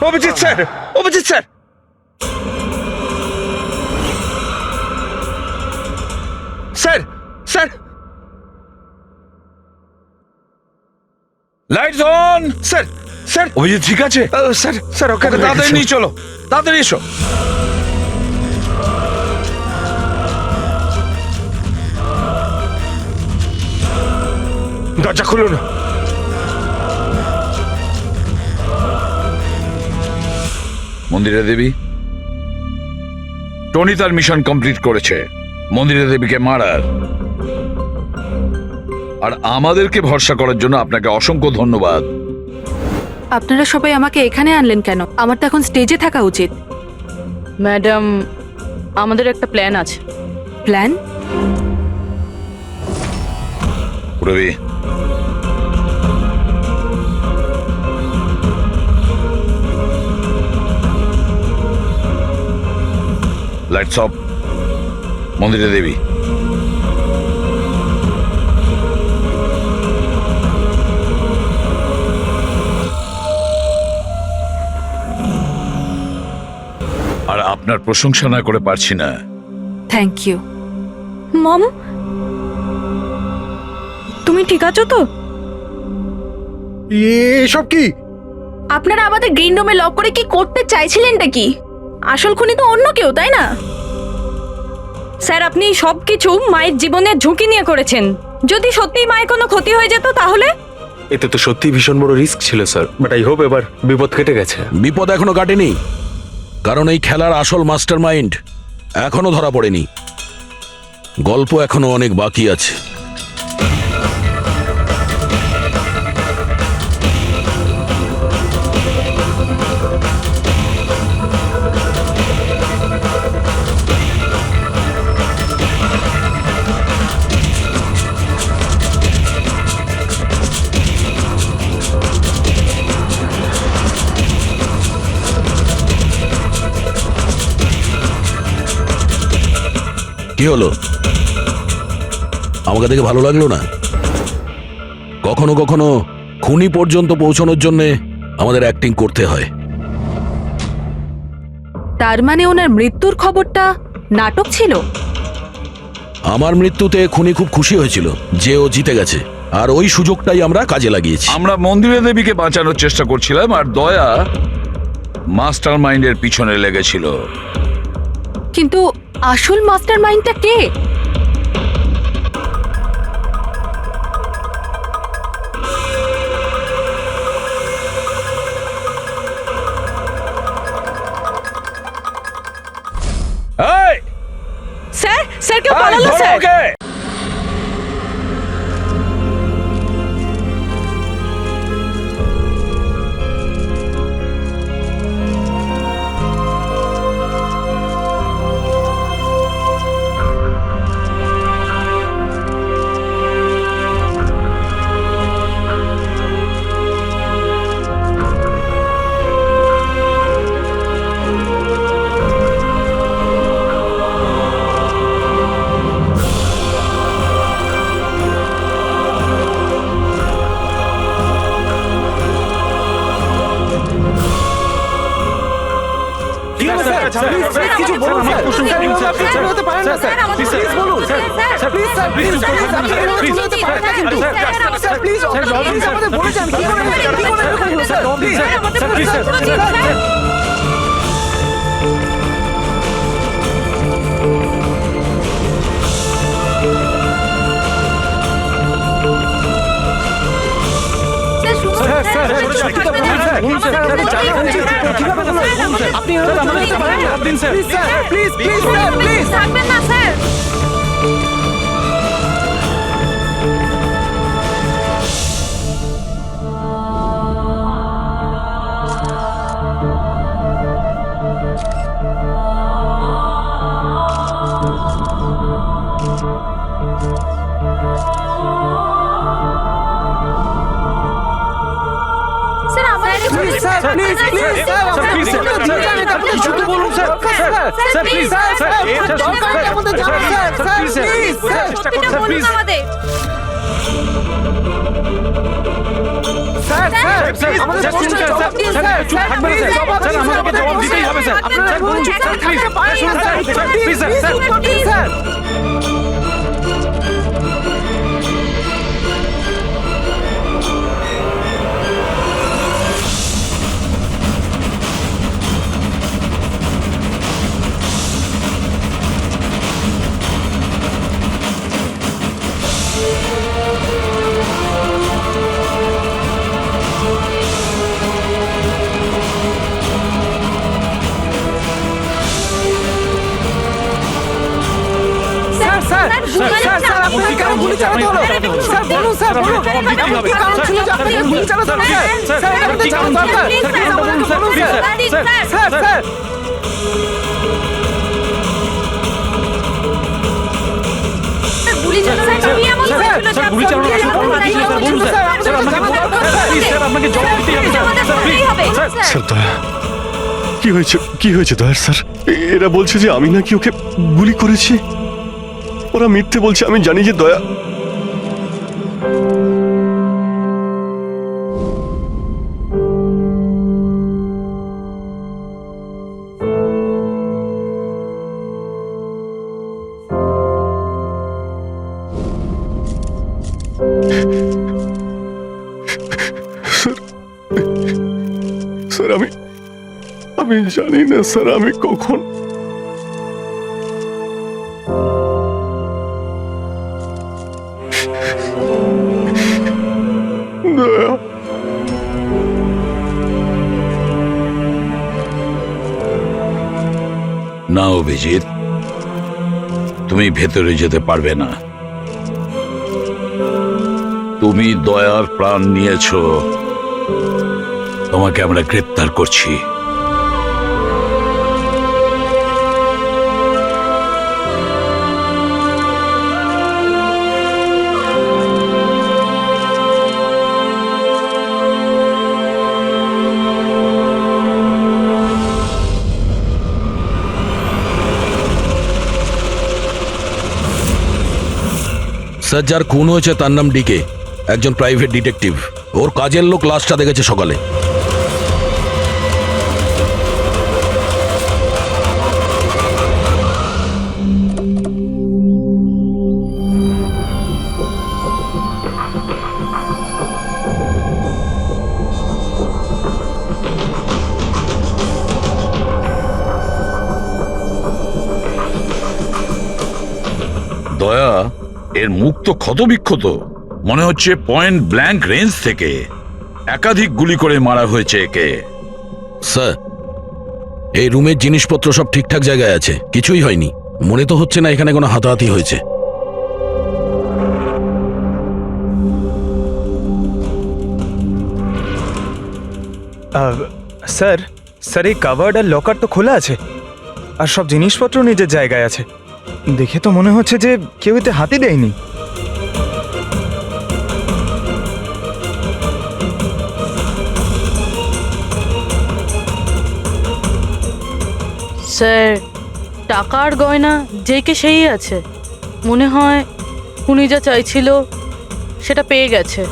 Abhijit sir, Abhijit sir. Sir, sir, lights on. Sir, sir, Abhijit ঠিক আছে? Sir, sir okay তাড়াতাড়ি নিয়ে চলো, তাড়াতাড়ি এসো। দরজা খুলুন। মন্দিরা দেবী, টনি তার মিশন কমপ্লিট করেছে, মন্দিরা দেবীকে মারার। আর আমাদেরকে ভরসা করার জন্য আপনাকে অসংখ্য ধন্যবাদ। আপনারা সবাই আমাকে এখানে আনলেন কেন? আমার তো এখন স্টেজে থাকা উচিত। ম্যাডাম, আমাদের একটা প্ল্যান আছে। প্ল্যান? রবি, লাইটস অফ। মন্দিরা দেবী, আর আপনার প্রশংসা না করে পারছি না। Thank you. মম, তুমি ঠিক আছো তো? এসব কি? আপনারা আমাদের গ্রিন রুমে লক করে কি করতে চাইছিলেনটা কি? আসল খুনি তো অন্য কেউ, তাই না? স্যার, আপনি সবকিছু মায়ের জীবনের ঝুঁকি নিয়ে করেছেন। যদি সত্যিই মায়ের কোনো ক্ষতি হয়ে যেত তাহলে? এতে তো সত্যি ভীষণ বড় রিস্ক ছিল স্যার, বাট আই হোপ এবার বিপদ কেটে গেছে। বিপদ এখনো কাটেনি, কারণ এই খেলার আসল মাস্টার মাইন্ড এখনো ধরা পড়েনি। গল্প এখনো অনেক বাকি আছে। কি হলো? আমাকে দেখে ভালো লাগলো না? কখনো কখনো খুনি পর্যন্ত পৌঁছানোর জন্য আমাদের অ্যাক্টিং করতে হয়। তার মানে ওনার মৃত্যুর খবরটা নাটক ছিল? আমার মৃত্যুতে খুনি খুব খুশি হয়েছিল যে ও জিতে গেছে, আর ওই সুযোগটাই আমরা কাজে লাগিয়েছি। আমরা মন্দিরা দেবীকে বাঁচানোর চেষ্টা করছিলাম, আর দয়া মাস্টার মাইন্ডের পিছনে লেগেছিল। কিন্তু আসল মাস্টার মাইন্ডটা কে? এই, স্যার, স্যার কেউ এই, পালালো ধরো স্যার। ওকে। কিছু বলুন স্যার, আপনি হতে পারেন না স্যার, প্লিজ বলুন স্যার, প্লিজ স্যার, প্লিজ হতে পারেন না কিন্তু স্যার, প্লিজ আমাদের বলে যান কি করে এরকম হলো স্যার, প্লিজ স্যার। আপনি আমাদের পারেন না, please sir, please please sir, please থাকবেন না sir. Please please sir, please sir, কিছু তো বলুন স্যার, স্যার প্লিজ স্যার, আমাদের জানান স্যার, প্লিজ স্যার, চেষ্টা করুন স্যার, প্লিজ স্যার স্যার আমাদের শুনুন স্যার স্যার চুপ থাকবেন না স্যার স্যার আমাদেরকে জবাব দিতেই হবে স্যার স্যার বলুন স্যার প্লিজ শুনুন sir please sir sir sir sir sir sir আপনি কেন গুলি চালাতে হলো স্যার বলুন স্যার বলুন কি কারণ ছিল যে আপনি গুলি চালাতে হলো স্যার স্যার এটা আমাদের জানা দরকার স্যার আমাদেরকে বলুন স্যার স্যার স্যার গুলি চালানো কি এমন হয়েছিল স্যার গুলি চালানো আসলে বলুন না স্যার বলুন স্যার স্যার আপনাকে জবাব দিতেই হবে স্যার স্যার স্যার দয়া কি হয়েছে দয়ার স্যার এরা বলছে যে আমি নাকি ওকে গুলি করেছি ওরা মিথ্যে বলছে আমি জানি যে দয়া স্যার আমি জানি না স্যার আমি কখন দয়া না অভিজিৎ, তুমি ভেতরে যেতে পারবে না। তুমি দয়ার প্রাণ নিয়েছো, তোমাকে আমরা গ্রেপ্তার করছি। স্যার যার খুন হয়েছে তার নাম ডিকে, একজন প্রাইভেট ডিটেকটিভ। ওর কাজের লোক লাশটা দেখেছে সকালে। দয়া, এর মুখ তো ক্ষতবিক্ষত, মনে হচ্ছে পয়েন্ট ব্ল্যাঙ্ক রেঞ্জ থেকে একাধিক গুলি করে মারা হয়েছে একে। স্যার এই রুমের জিনিসপত্র সব ঠিকঠাক জায়গায় আছে, কিছুই হয়নি। মনে তো হচ্ছে না এখানে কোনো হাতাহাতি হয়েছে। স্যার স্যার এই কাভার্ড আর লকার তো খোলা আছে আর সব জিনিসপত্র নিজের জায়গায় আছে। দেখে তো মনে হচ্ছে যে কেউ এতে হাতি দেয়নি। স্যার টাকার গয়না যে কে সেই আছে, মনে হয় উনি যা চাইছিল সেটা পেয়ে গেছে।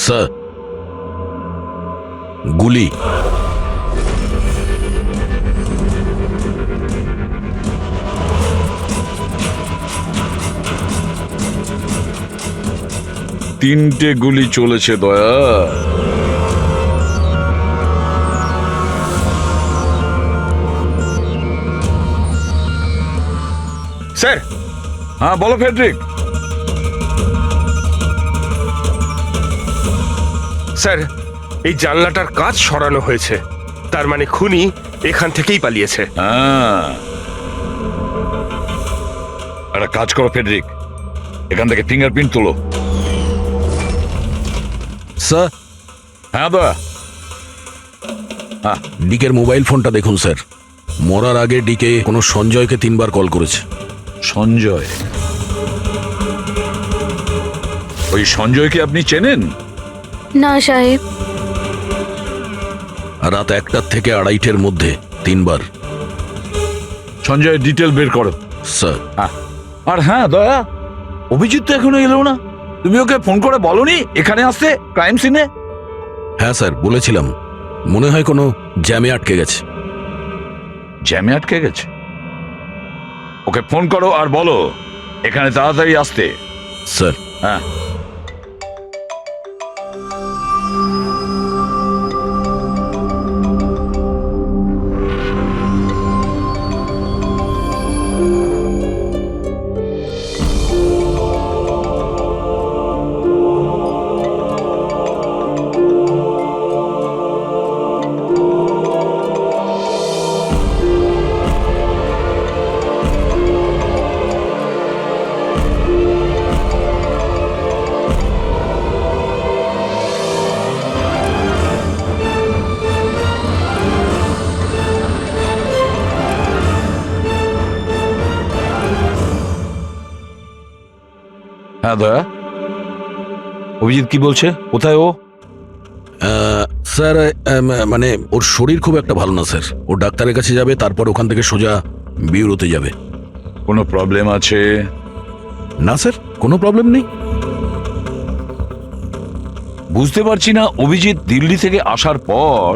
স্যার গুলি। তিনটে গুলি চলেছে দয়া। স্যার হ্যাঁ বলো ফেডরিক। স্যার এই জানলাটার কাজ সরানো হয়েছে, তার মানে খুনি এখান থেকেই পালিয়েছে। হ্যাঁ, একটা কাজ করো ফেডরিক, এখান থেকে ফিঙ্গারপ্রিন্ট তোলো। স্যার হ্যাঁ দয়া। হ্যাঁ ডিকের মোবাইল ফোনটা দেখুন স্যার। মরার আগে ডিকে কোনো সঞ্জয়কে 3 বার কল করেছে। সঞ্জয়? ওই সঞ্জয়কে আপনি চেনেন? না সাহেব। রাত 1টা থেকে 2:30-এর মধ্যে 3 বার। সঞ্জয়ের ডিটেল বের করো স্যার। আর হ্যাঁ দয়া, অভিজিৎ তো এখনো এলো না। তুমি ওকে ফোন করে বলনি এখানে আসতে ক্রাইম সিনে? হ্যাঁ স্যার, বলেছিলাম। মনে হয় কোনো জ্যামে আটকে গেছে। জ্যামে আটকে গেছে? ওকে ফোন করো আর বলো এখানে তাড়াতাড়ি আসতে। স্যার, হ্যাঁ। হ্যাঁ দয়া, অভিজিৎ কি বলছে? কোথায় ও? স্যার, মানে ওর শরীর খুব একটা ভালো না স্যার। ও ডাক্তারের কাছে যাবে, তারপর ওখান থেকে সোজা বিউরোতে যাবে। কোনো প্রবলেম আছে? না স্যার, কোনো প্রবলেম নেই। বুঝতে পারছি না, অভিজিৎ দিল্লি থেকে আসার পর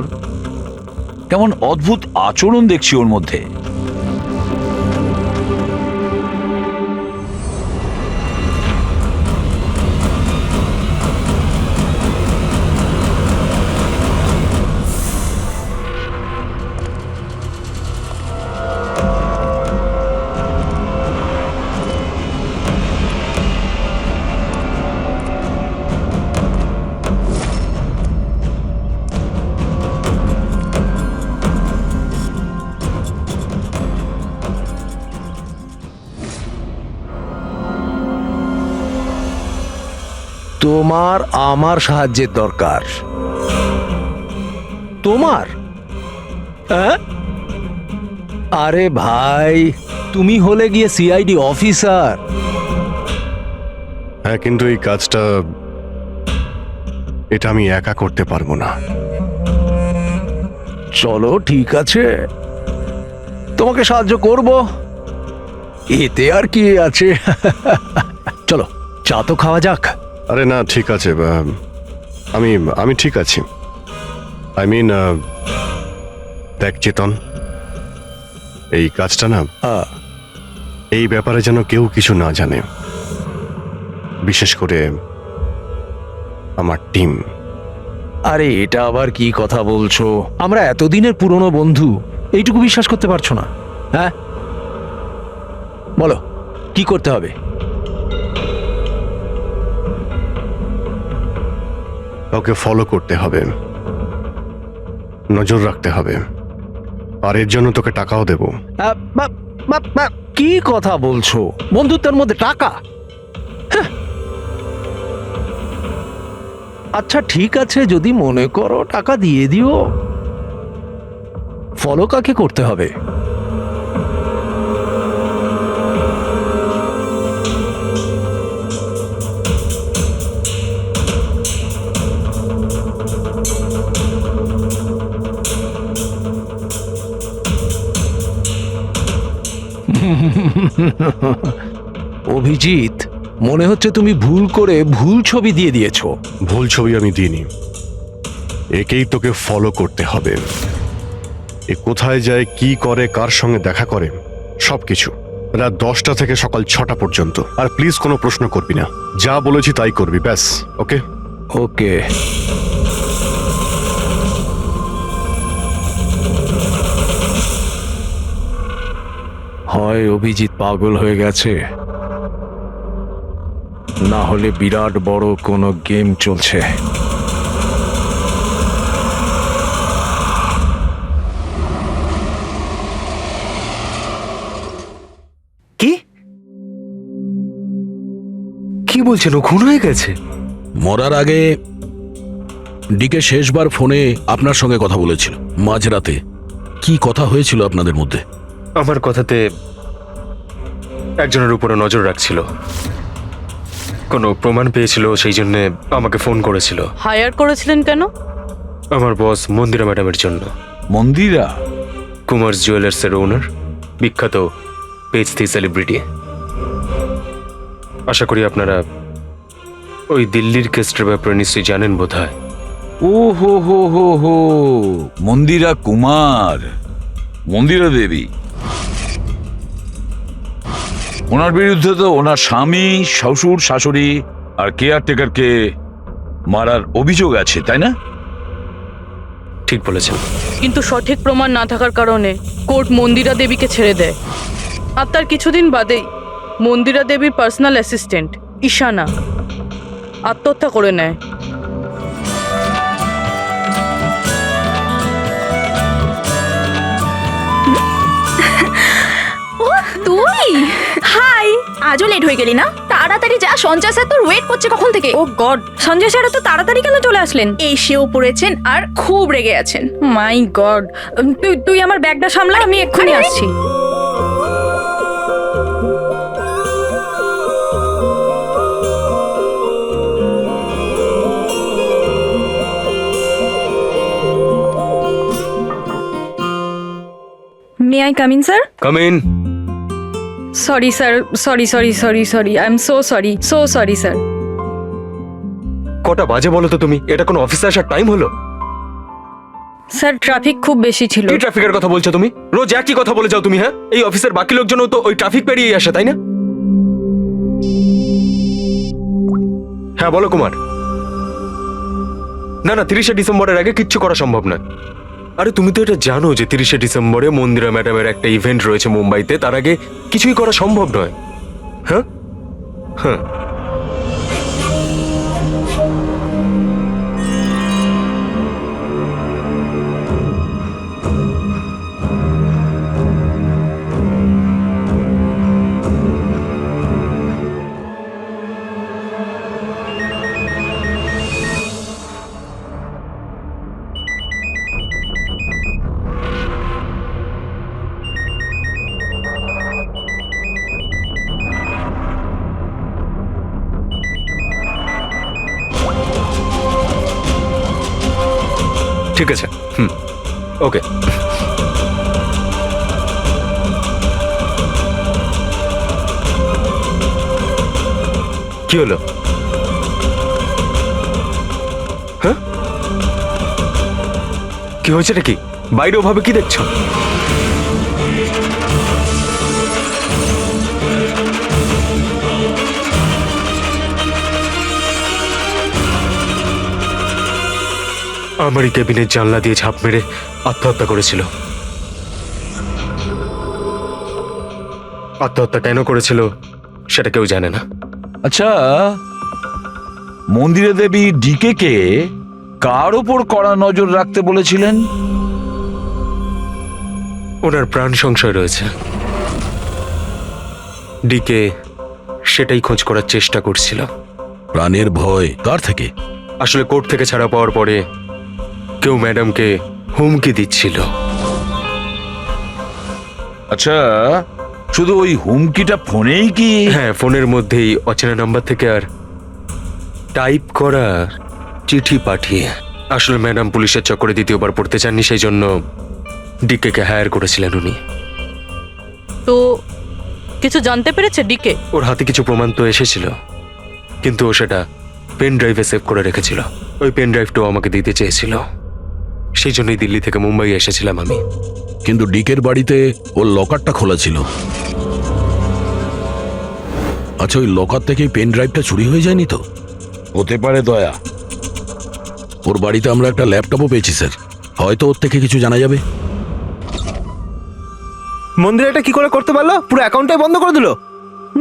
কেমন অদ্ভুত আচরণ দেখছি ওর মধ্যে। তোমার আমার সাহায্যের দরকার। তোমার? হ্যাঁ? আরে ভাই, তুমি হলে গিয়ে সিআইডি অফিসার। হ্যাঁ, কিন্তু এই কাজটা এটা আমি একা করতে পারবো না। চলো ঠিক আছে, তোমাকে সাহায্য করব, এতে আর কি আছে। চলো, চা তো খাওয়া যাক। আরে না, ঠিক আছে, আমি আমি ঠিক আছি। আই মিন, দেখ চেতন, এই কাজটা না, এই ব্যাপারে যেন কেউ কিছু না জানে, বিশেষ করে আমার টিম। আরে এটা আবার কি কথা বলছো? আমরা এতদিনের পুরনো বন্ধু, এইটুকু বিশ্বাস করতে পারছো না? হ্যাঁ, বলো কি করতে হবে? ওকে ফলো করতে হবে, নজর রাখতে হবে, আর এর জন্য তোকে টাকাও দেব। কি কথা বলছো? বন্ধুত্বের মধ্যে টাকা? হ্যাঁ। আচ্ছা ঠিক আছে, যদি মনে করো টাকা দিয়ে দিও। ফলো কাকে করতে হবে? অভিজিৎ, মনে হচ্ছে তুমি ভুল করে ভুল ছবি দিয়ে দিয়েছো। ভুল ছবি আমি দিইনি, একেই তোকে ফলো করতে হবে। এ কোথায় যায়, কি করে, কার সঙ্গে দেখা করে, সবকিছু। রাত 10টা থেকে সকাল 6টা পর্যন্ত। আর প্লিজ কোনো প্রশ্ন করবি না, যা বলেছি তাই করবি, ব্যাস। ওকে? ওকে। হয় অভিজিৎ পাগল হয়ে গেছে, না হলে বিরাট বড় কোনো গেম চলছে। কি কি বলছেন? ও খুন হয়ে গেছে? মরার আগে ডিকে শেষবার ফোনে আপনার সঙ্গে কথা বলেছিল মাঝরাতে। কি কথা হয়েছিল আপনাদের মধ্যে? আমার কথাতে একজনের উপরে নজর রাখছিল, কোনো প্রমাণ পেয়েছিল, সেই জন্য আমাকে ফোন করেছিল। হায়ার করেছিলেন কেন? আমার বস মন্দিরা ম্যাডামের জন্য। মন্দিরা? কুমার জুয়েলার্সের ওনার, বিখ্যাত পেজ 3 সেলিব্রিটি। আশা করি আপনারা ওই দিল্লির কেসটার ব্যাপারে নিশ্চয়ই জানেন বোধহয়। ও হো হো হো হো, মন্দিরা কুমার, মন্দিরা দেবী। ওনার বিরুদ্ধে তো ওনার স্বামী, শ্বশুর, শাশুড়ি আর কেয়ারটেকারকে মারার অভিযোগ আছে, তাই না? ঠিক বলেছেন। কিন্তু সঠিক প্রমাণ না থাকার কারণে কোর্ট মন্দিরা দেবীকে ছেড়ে দেয়। আর তার কিছুদিন বাদেই মন্দিরা দেবীর পার্সোনাল অ্যাসিস্ট্যান্ট ঈশানা আত্মহত্যা করে নেয়। তুই হাই, আজও লেট হয়ে গেলি না? তাড়াতাড়ি যা, সঞ্জয় স্যার তোর ওয়েট করছে কখন থেকে। ও গড, সঞ্জয় স্যার তো তাড়াতাড়ি কেন চলে আসলেন? এসেও পড়েছেন আর খুব রেগে আছেন। মাই গড, তুই আমার ব্যাগটা সামলা, আমি এক্ষুনি আসছি। May I come in sir? Come in. Sorry sir, sorry I am so sorry sir. কটা বাজে বলো তো তুমি? এটা কোনো অফিসে আসার টাইম হলো? স্যার ট্রাফিক খুব বেশি ছিল। কি ট্রাফিকের কথা বলছো তুমি? রোজ একই কথা বলে যাও তুমি। হ্যাঁ, এই অফিসের বাকি লোকজনও তো ওই ট্রাফিক পেরিয়ে আসে, তাই না? হ্যাঁ বলো কুমার। না 30শে ডিসেম্বরের আগে কিচ্ছু করা সম্ভব নয়। আরে তুমি তো এটা জানো যে 30শে ডিসেম্বরে মন্দিরা ম্যাডামের একটা ইভেন্ট রয়েছে মুম্বাইতে, তার আগে কিছুই করা সম্ভব নয়। হ্যাঁ হ্যাঁ, ঠিক আছে। ওকে। কি হলো? হ্যাঁ, কি হয়েছে নাকি? বাইরে ওভাবে কি দেখছো? আমার এই কেবিনের জানলা দিয়ে ঝাঁপ মেরে আত্মহত্যা করেছিল। আত্মহত্যা কেন করেছিল সেটা কেউ জানে না। আচ্ছা, মন্দিরা দেবী ডিকে কে কার ওপর কড়া নজর রাখতে বলেছিলেন? ওনার প্রাণ সংশয় রয়েছে। ডিকে সেটাই খোঁজ করার চেষ্টা করছিল। প্রাণের ভয় কার থেকে? আসলে কোর্ট থেকে ছাড়া পাওয়ার পরে কেউ ম্যাডামকে হুমকি দিচ্ছিল। আচ্ছা, শুধু ওই হুমকিটা ফোনেই কি? হ্যাঁ, ফোনের মধ্যেই অচেনা নাম্বার থেকে আর টাইপ করা চিঠি পাঠিয়ে। আসলে ম্যাডাম পুলিশের চক্করে দ্বিতীয়বার পড়তে চাননি, সেই জন্য ডিকে হায়ার করেছিলেন উনি। তো কিছু জানতে পেরেছে ডিকে? ওর হাতে কিছু প্রমাণ তো এসেছিল, কিন্তু ও সেটা পেন ড্রাইভে সেভ করে রেখেছিল। ওই পেন ড্রাইভটাও আমাকে দিতে চেয়েছিল, সেই জন্যই দিল্লি থেকে মুম্বাই এসেছিলাম আমি। কিন্তু ডিকের বাড়িতে ওর লকারটা খোলা ছিল। আচ্ছা, ওই লকার থেকে পেন ড্রাইভটা চুরি হয়ে যায়নি তো? হতে পারে দয়া। ওর বাড়িতে আমরা একটা ল্যাপটপও পেয়েছি স্যার, হয়তো ওর থেকে কিছু জানা যাবে। মন্দির এটা কি করে করতে পারলো? পুরো অ্যাকাউন্টটাই বন্ধ করে দিল।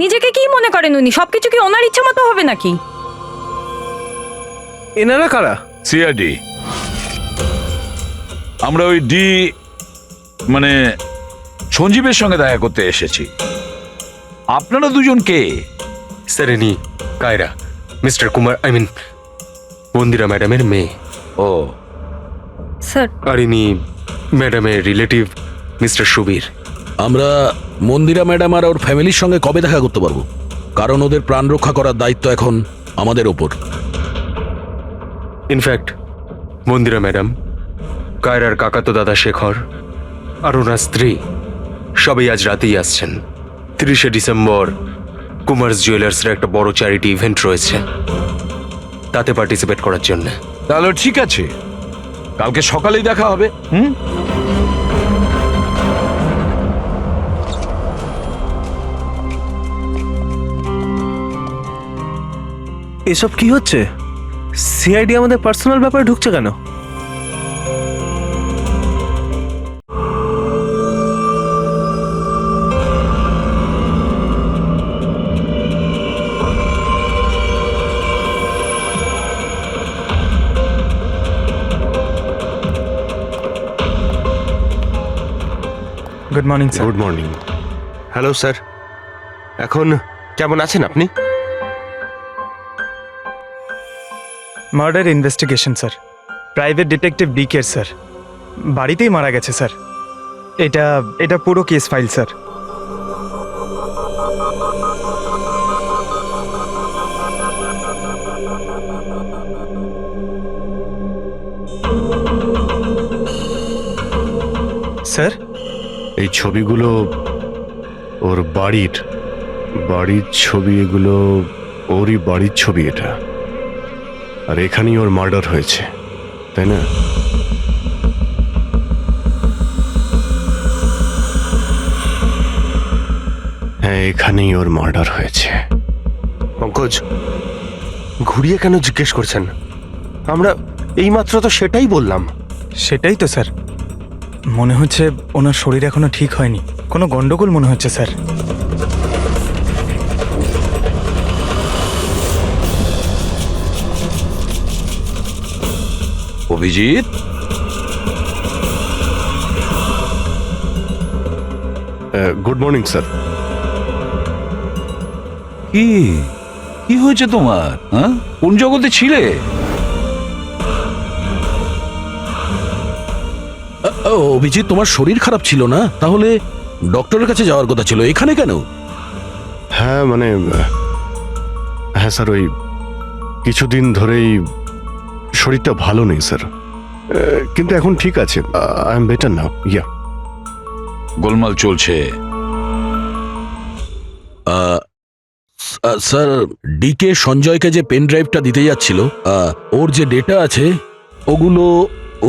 নিজেকে কি মনে করেন উনি? সবকিছু কি ওনার ইচ্ছা মতো হবে নাকি? এনারা কারা? সিআইডি। আমরা ওই মানে সঞ্জীবের সঙ্গে দেখা করতে এসেছি। আপনারা দুজন কে? স্যার ইনি Kyra, mister Kumar, I mean Mandira ম্যাডামের মেয়ে। ও স্যার, আর ইনি ম্যাডামের রিলেটিভ মিস্টার সুবীর। আমরা মন্দিরা ম্যাডাম আর ওর ফ্যামিলির সঙ্গে কবে দেখা করতে পারবো? কারণ ওদের প্রাণ রক্ষা করার দায়িত্ব এখন আমাদের ওপর। ইনফ্যাক্ট মন্দিরা ম্যাডাম, কায়রার কাকাতো দাদা শেখর আর ওনার স্ত্রী সবাই আজ রাতেই আসছেন। 30শে ডিসেম্বর কুমার্স জুয়েলার্সের একটা বড় চ্যারিটি ইভেন্ট রয়েছে। তাতে পার্টিসিপেট করার জন্য। তাহলে ঠিক আছে, কালকে সকালেই দেখা হবে। এসব কি হচ্ছে? সিআইডি আমাদের পার্সোনাল ব্যাপারে ঢুকছে কেন? Good morning sir. Good morning. Hello sir, এখন কেমন আছেন আপনি? Murder investigation sir, private detective ডিকের স্যার, বাড়িতেই মারা গেছে স্যার। এটা এটা পুরো কেস ফাইল স্যার। স্যার, এই ছবিগুলো ওর বাড়ির ছবি, এগুলো ওরই বাড়ির ছবি এটা। আর এখানেই ওর মার্ডার হয়েছে, তাই না? হ্যাঁ, এখানেই ওর মার্ডার হয়েছে। পঙ্কজ, ঘুরিয়ে কেন জিজ্ঞেস করছেন? আমরা এইমাত্র তো সেটাই বললাম। সেটাই তো স্যার, মনে হচ্ছে ওনার শরীর এখনো ঠিক হয়নি, কোনো গন্ডগোল মনে হচ্ছে sir. Abhijit, good morning sir. কি কি হয়েছে তোমার? হ্যাঁ, কোন জগতে ছিলে? অভিজিৎ, তোমার শরীর খারাপ ছিল না? তাহলে ডক্টরের কাছে যাওয়ার কথা ছিল, এখানে কেন? হ্যাঁ মানে, হ্যাঁ স্যার, ওই কিছুদিন ধরেই শরীরটা ভালো নেই স্যার, কিন্তু এখন ঠিক আছে। I am better now. Yeah, গোলমাল চলছে। স্যার, ডিকে সঞ্জয়কে যে পেন ড্রাইভটা দিতে যাচ্ছিল, ওর যে ডেটা আছে ওগুলো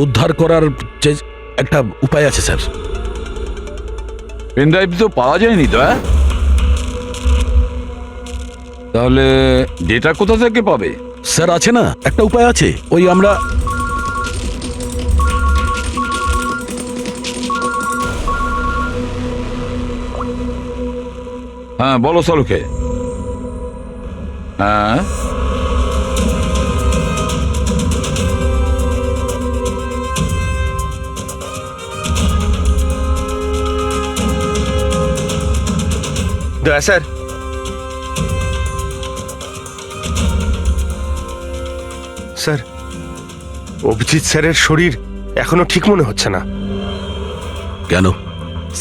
উদ্ধার করার যে একটা উপায় আছে স্যার। পেন ড্রাইভ তো পাওয়া যায়নি তো? তাহলে ডেটা কোথা থেকে পাবে? স্যার, আছে না একটা উপায় আছে, ওই আমরা হ্যাঁ বলো সালুকে। হ্যাঁ, দয়া স্যার, স্যার, অভিজিৎ স্যারের শরীর এখনো ঠিক মনে হচ্ছে না। কেন?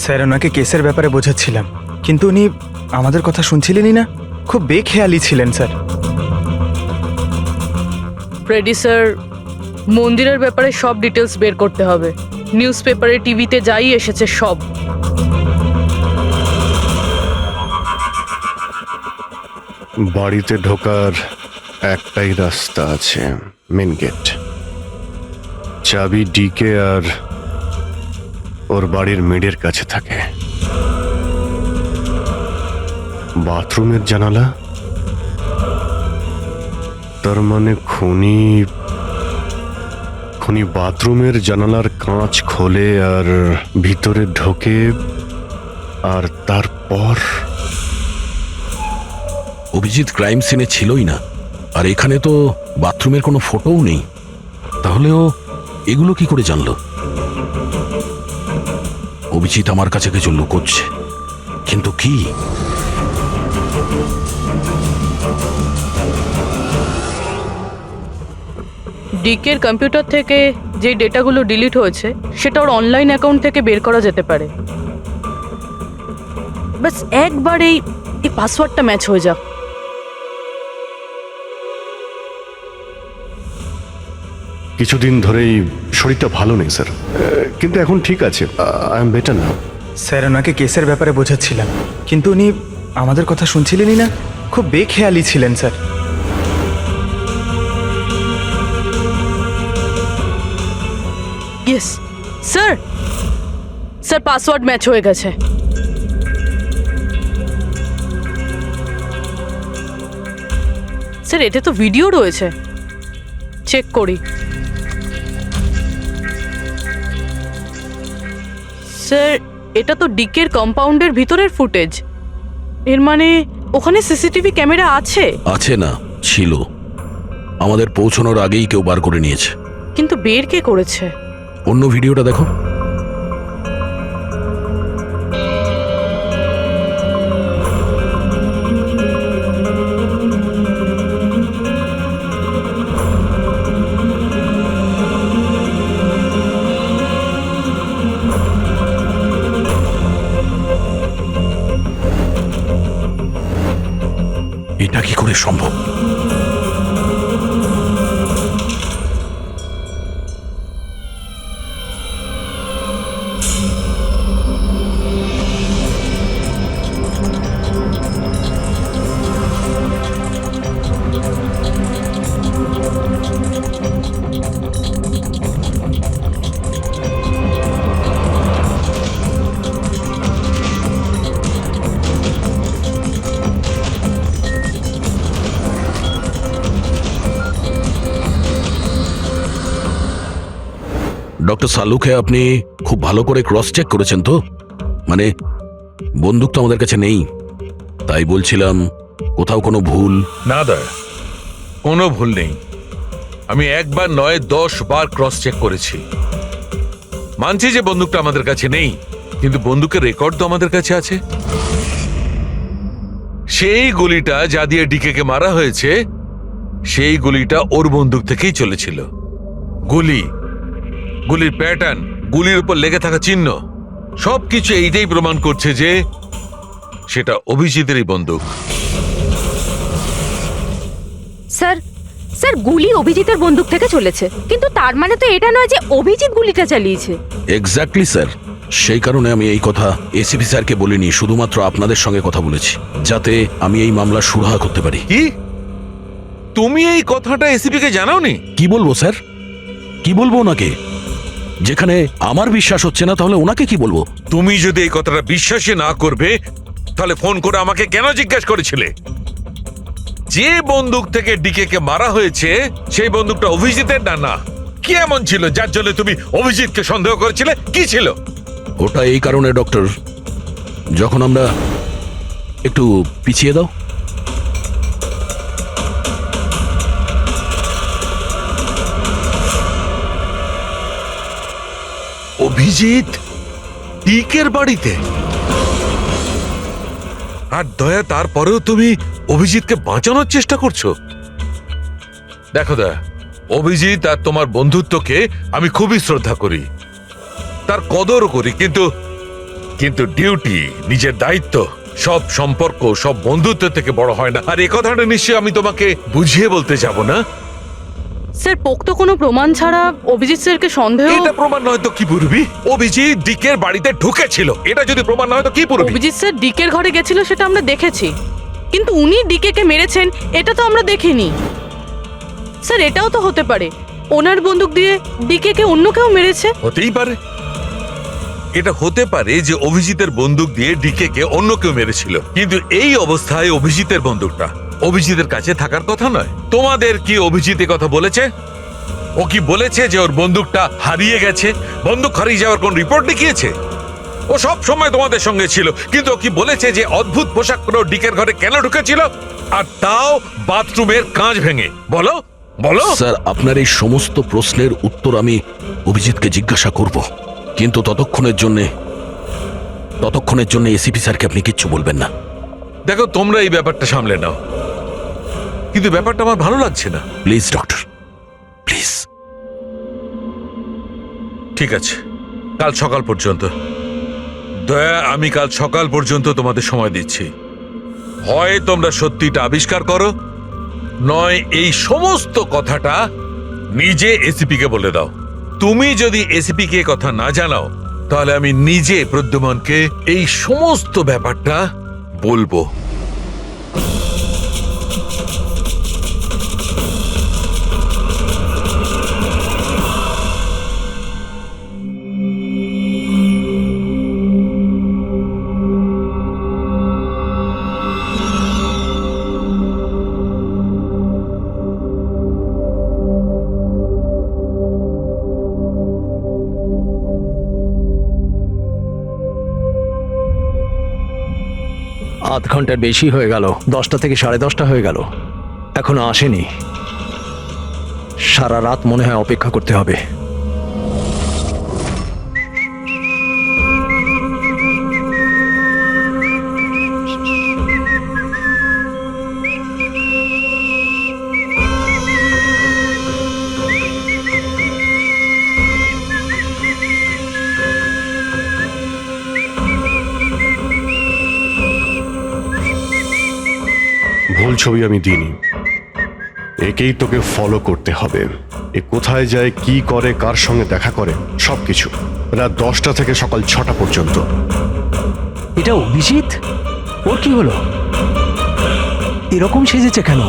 স্যার, ওনাকে কেসের ব্যাপারে বোঝাচ্ছিলাম, কিন্তু উনি আমাদের কথা শুনছিলেনই না, খুব বেখেয়ালি ছিলেন স্যার। ফ্রেডি স্যার, মন্দিরের ব্যাপারে সব ডিটেলস বের করতে হবে। নিউজ পেপারে, টিভিতে যাই এসেছে সব। বাড়িতে ঢোকার একটাই রাস্তা আছে, মেন গেট। চাবি ডিকে আর ওর বাড়ির মেডের কাছে থাকে। বাথরুমের জানালা, তার মানে খুনি বাথরুমের জানালার কাঁচ খোলে আর ভিতরে ঢোকে, আর তারপর অভিজিৎ ক্রাইম সিনে ছিলই না, আর এখানে তো বাথরুমের কোনো ফটোও নেই। তাহলে ও এগুলো কি করে জানলো? অভিজিৎ আমার কাছে কিছু লুকোচ্ছে, কিন্তু কি? ডিকের কম্পিউটার থেকে যে ডেটাগুলো ডিলিট হয়েছে সেটা ওর অনলাইন অ্যাকাউন্ট থেকে বের করা যেতে পারে। বাস একবার এই পাসওয়ার্ডটা ম্যাচ হয়ে যাক। কিছুদিন ধরেই শরীরটা ভালো নেই স্যার, কিন্তু এখন ঠিক আছে। I am better now. Sir, ওনাকে কেসের ব্যাপারে বোঝাচ্ছিলাম, কিন্তু উনি আমাদের কথা শুনছিলেনই না, খুব বেখেয়ালি ছিলেন sir. Yes sir, sir password match হয়ে গেছে। স্যার এতে তো ভিডিও রয়েছে, চেক করি। স্যার এটা তো ডিকের কম্পাউন্ডের ভিতরের ফুটেজ, এর মানে ওখানে সিসিটিভি ক্যামেরা আছে? আছে না, ছিল। আমাদের পৌঁছানোর আগেই কেউ বার করে নিয়েছে। কিন্তু বের কে করেছে? অন্য ভিডিওটা দেখো। এটা কি করে সম্ভব? ডক্টর সালুকে আপনি খুব ভালো করে ক্রস চেক করেছেন তো? মানে বন্দুক তো আমাদের কাছে নেই, তাই বলছিলাম কোথাও কোনো ভুল? না দয়া, কোনো ভুল নেই। আমি একবার নয় 10 বার ক্রস চেক করেছি। মানছি যে বন্দুকটা আমাদের কাছে নেই, কিন্তু বন্দুকের রেকর্ড তো আমাদের কাছে আছে। সেই গুলিটা যা দিয়ে ডিকেকে মারা হয়েছে, সেই গুলিটা ওর বন্দুক থেকেই চলেছিল। গুলির প্যাটার্ন, গুলির উপর লেগে থাকা চিহ্ন, সবকিছু এইটাই প্রমাণ করছে যে সেটা অভিজিতেরই বন্দুক। স্যার, স্যার গুলি অভিজিতের বন্দুক থেকে চলেছে, কিন্তু তার মানে তো এটা নয় যে অভিজিৎ গুলিটা চালিয়েছে। এক্স্যাক্টলি স্যার, সেই কারণে আমি এই কথা এসিপি স্যারকে বলিনি, শুধুমাত্র আপনাদের সঙ্গে কথা বলেছি, যাতে আমি এই মামলা সুরাহা করতে পারি। কি তুমি এই কথাটা এসিপি কে জানাওনি? কি বলবো স্যার, কি বলবো ওনাকে? যেখানে আমার বিশ্বাস হচ্ছে না, তাহলে ওনাকে কি বলবো? তুমি যদি এই কথাটা বিশ্বাসই না করবে, তাহলে ফোন করে আমাকে কেন জিজ্ঞাসা করেছিলে? যে বন্দুক থেকে ডিকে কে মারা হয়েছে সেই বন্দুকটা অভিজিতের না? কি এমন ছিল যার জন্য তুমি অভিজিৎকে সন্দেহ করেছিলে? কি ছিল ওটা? এই কারণে ডক্টর, যখন আমরা একটু পিছিয়ে দাও। অভিজিৎ ডিকের বাড়িতে? আর দয়া, তারপরেও তুমি অভিজিৎকে বাঁচানোর চেষ্টা করছো? দেখো দয়া, অভিজিৎ আর তোমার বন্ধুত্বকে আমি খুবই শ্রদ্ধা করি, তার কদরও করি, কিন্তু ডিউটি, নিজের দায়িত্ব, সব সম্পর্ক সব বন্ধুত্ব থেকে বড় হয় না। আর এই কথাটা নিশ্চয়ই আমি তোমাকে বুঝিয়ে বলতে যাব না। স্যার পোক্ত কোনো প্রমাণ ছাড়া অভিজিৎ স্যারকে সন্দেহ? এটা প্রমাণ নয় তো কি পুরবি? অভিজিৎ ডিকের বাড়িতে ঢুকেছিল, এটা যদি প্রমাণ নয় তো কি পুরবি? অভিজিৎ স্যার ডিকের ঘরে গেছিল সেটা আমরা দেখেছি, কিন্তু উনি ডিকেকে মেরেছেন এটা তো আমরা দেখিনি। স্যার এটাও তো হতে পারে ওনার বন্দুক দিয়ে ডিকেকে অন্য কেউ মেরেছে। হতেই পারে, এটা হতে পারে যে অভিজিতের বন্দুক দিয়ে ডিকেকে অন্য কেউ মেরেছিল, কিন্তু এই অবস্থায় অভিজিতের বন্দুকটা অভিজিতের কাছে থাকার কথা নয়। তোমাদের কি অভিজিৎ কথা বলেছে? ও কি বলেছে যে ওর বন্দুকটা হারিয়ে গেছে? বন্দুক হারিয়ে যাওয়ার কোন রিপোর্ট দেখিয়েছে? ও সব সময় তোমাদের সঙ্গে ছিল, কিন্তু ও কি বলেছে যে অদ্ভুত পোশাক পরে ডিকের ঘরে কেন ঢুকেছিল, আর তাও বাথরুমের কাঁচ ভেঙে? বলো বলো। স্যার, আপনার এই সমস্ত প্রশ্নের উত্তর আমি অভিজিৎকে জিজ্ঞাসা করব, কিন্তু ততক্ষণের জন্য এসিপি স্যারকে আপনি কিচ্ছু বলবেন না। দেখো, তোমরা এই ব্যাপারটা সামলে নাও, কিন্তু ব্যাপারটা আমার ভালো লাগছে না। Please doctor, please. ঠিক আছে, কাল সকাল পর্যন্ত। দয়া, আমি কাল সকাল পর্যন্ত তোমাদের সময় দিচ্ছি। হয় তোমরা সত্যিটা আবিষ্কার করো, নয় এই সমস্ত কথাটা নিজে এসিপি কে বলে দাও। তুমি যদি এসিপি কে কথা না জানাও, তাহলে আমি নিজে প্রদ্যুমনকে এই সমস্ত ব্যাপারটা বলবো। আধ ঘন্টার বেশি হয়ে গেল, 10টা থেকে 10:30 হয়ে গেল, এখনো আসেনি। সারা রাত মনে হয় অপেক্ষা করতে হবে। ভুল ছবি আমি দিইনি, একেই তোকে ফলো করতে হবে। এ কোথায় যায়, কি করে, কার সঙ্গে দেখা করে, সবকিছু রাত 10টা থেকে সকাল 6টা পর্যন্ত। এটা অভিজিৎ? ওর কি হলো? এরকম সেজেছে কেন?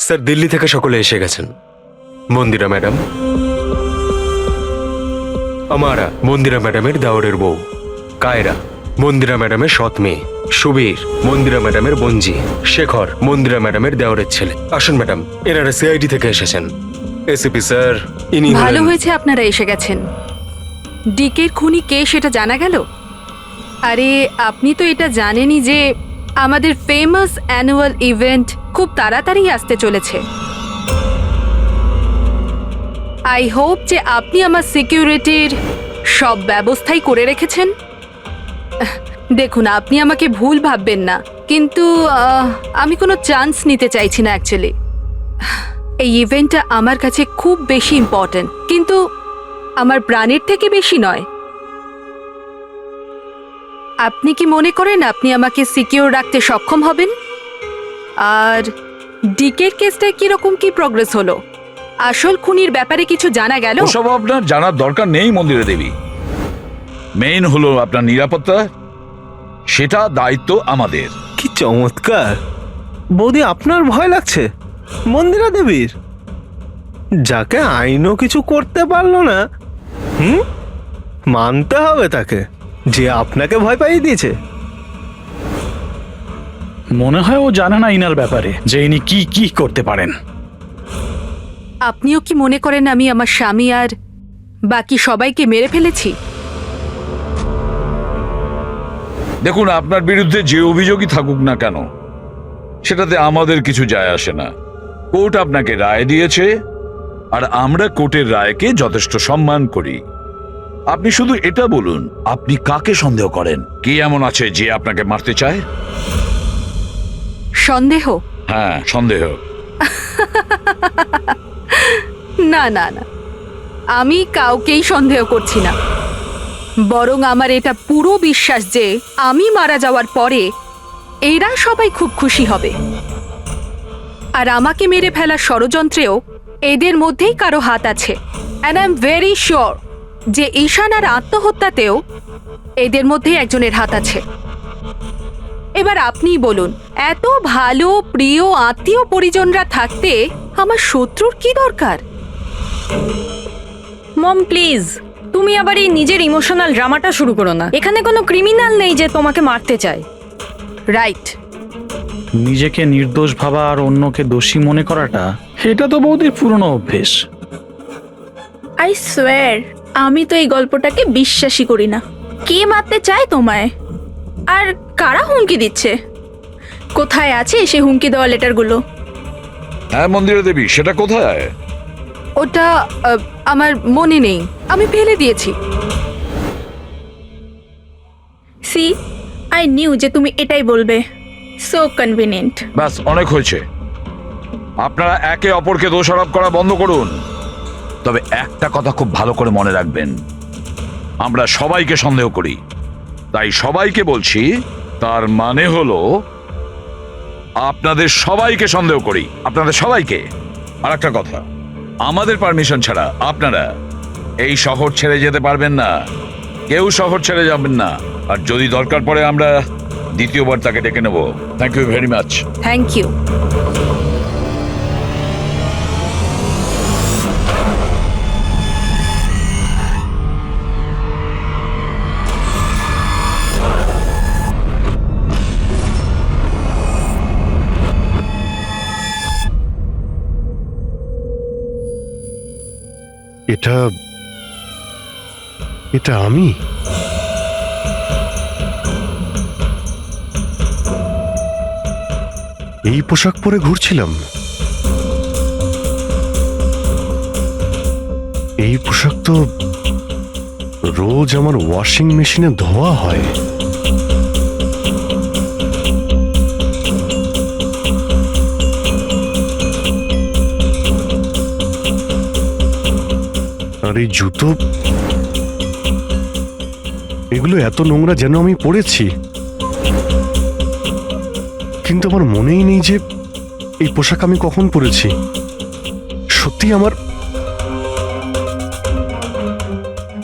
স্যার, দিল্লি থেকে সকলে এসে গেছেন। মন্দিরা ম্যাডাম, আমারা মন্দিরা ম্যাডামের দাওরের বউ, কায়রা মন্দিরা ম্যাডামের সৎ মেয়ে, সুবীর মন্দিরা ম্যাডামের বোনজি, শেখর মন্দিরা ম্যাডামের দেওরের ছেলে। আসুন ম্যাডাম, এনারা সিআইডি থেকে এসেছেন। এসিপি স্যার, ইনি ভালো হয়েছে আপনারা এসে গেছেন। ডিকের খুনি কে সেটা জানা গেল? আরে আপনি তো এটা জানেনই যে আমাদের ফেমাস অ্যানুয়াল ইভেন্ট খুব তাড়াতাড়ি আসতে চলেছে। আই হোপ যে আপনি আমার সিকিউরিটির সব ব্যবস্থাই করে রেখেছেন। দেখুন, আপনি আমাকে ভুল ভাববেন না, কিন্তু আমি কোনো চান্স নিতে চাইছি না অ্যাকচুয়ালি। এই ইভেন্টটা আমার কাছে খুব বেশি ইম্পর্ট্যান্ট, কিন্তু আমার প্রাণের থেকে বেশি নয়। আপনি কি মনে করেন আপনি আমাকে সিকিউর রাখতে সক্ষম হবেন? আর ডিকের কেসটায় কিরকম কি প্রোগ্রেস হলো? আসল খুনির ব্যাপারে কিছু জানা গেল? ওসব আপনার জানার দরকার নেই মন্দিরা দেবী। মেইন হলো আপনার নিরাপত্তা, সেটা দায়িত্ব আমাদের। কি চমৎকার! বৌদি, আপনার ভয় লাগছে মন্দিরা দেবীর? যাকে আইনও কিছু করতে পারলো না, মানতে হবে তাকে, যে আপনাকে ভয় পাইয়ে দিয়েছে। মনে হয় ও জানে না ইনার ব্যাপারে, যে ইনি কি কি করতে পারেন। আপনিও কি মনে করেন আমি আমার স্বামী আর বাকি সবাইকে মেরে ফেলেছি? দেখুন, আপনার বিরুদ্ধে যে অভিযোগই থাকুক না কেন, সেটাতে আমাদের কিছু যায় আসে না। কোর্ট আপনাকে রায় দিয়েছে, আর আমরা কোর্টের রায়কে যথেষ্ট সম্মান করি। আপনি শুধু এটা বলুন, আপনি কাকে সন্দেহ করেন? কে এমন আছে যে আপনাকে মারতে চায়? সন্দেহ? হ্যাঁ, সন্দেহ। না না না, আমি কাউকেই সন্দেহ করছি না। বরং আমার এটা পুরো বিশ্বাস যে আমি মারা যাওয়ার পরে এরা সবাই খুব খুশি হবে। আর আমাকে মেরে ফেলার ষড়যন্ত্রেও এদের মধ্যেই কারো হাত আছে। And I am very sure যে ঈশানার আত্মহত্যাতেও এদের মধ্যে একজনের হাত আছে। এবার আপনিই বলুন, এত ভালো প্রিয় আত্মীয় পরিজনরা থাকতে আমার শত্রুর কি দরকার? মম প্লিজ, তুমি আবার এই নিজের ইমোশনাল ড্রামাটা শুরু করো না। এখানে কোনো ক্রিমিনাল নেই যে তোমাকে মারতে চায়। রাইট। নিজেকে নির্দোষ ভাবা আর অন্যকে দোষী মনে করাটা, এটা তো বৌদির পুরনো অভ্যেস। I swear আমি তো এই গল্পটাকে বিশ্বাসই করি না। কে মারতে চায় তোমায়? আর কারা হুমকি দিচ্ছে? কোথায় আছে সেই হুমকি দেওয়া লেটারগুলো? হ্যাঁ মন্দিরা দেবী, সেটা কোথায়? ওটা আমার মনে নেই, আমি ফেলে দিয়েছি। সি, আই নিউ যে তুমি এটাই বলবে। So convenient. ব্যাস, অনেক হয়েছে। আপনারা একে অপরকে দোষারোপ করা বন্ধ করুন। তবে একটা কথা খুব ভালো করে মনে রাখবেন, আমরা সবাইকে সন্দেহ করি। তাই সবাইকে বলছি, তার মানে হলো আপনাদের সবাইকে সন্দেহ করি, আপনাদের সবাইকে। আর একটা কথা, আমাদের পারমিশন ছাড়া আপনারা এই শহর ছেড়ে যেতে পারবেন না। কেউ শহর ছেড়ে যাবেন না। আর যদি দরকার পড়ে আমরা দ্বিতীয়বার তাকে ডেকে নেব। Thank you very much. Thank you. এটা এটা আমি? এই পোশাক পরে ঘুরছিলাম? এই পোশাক তো রোজ আমার ওয়াশিং মেশিনে ধোয়া হয়। আর এই জুতো, এগুলো এত নোংরা যেন আমি পরেছি। কিন্তু আমার মনেই নেই যে এই পোশাক আমি কখন পরেছি। সত্যি আমার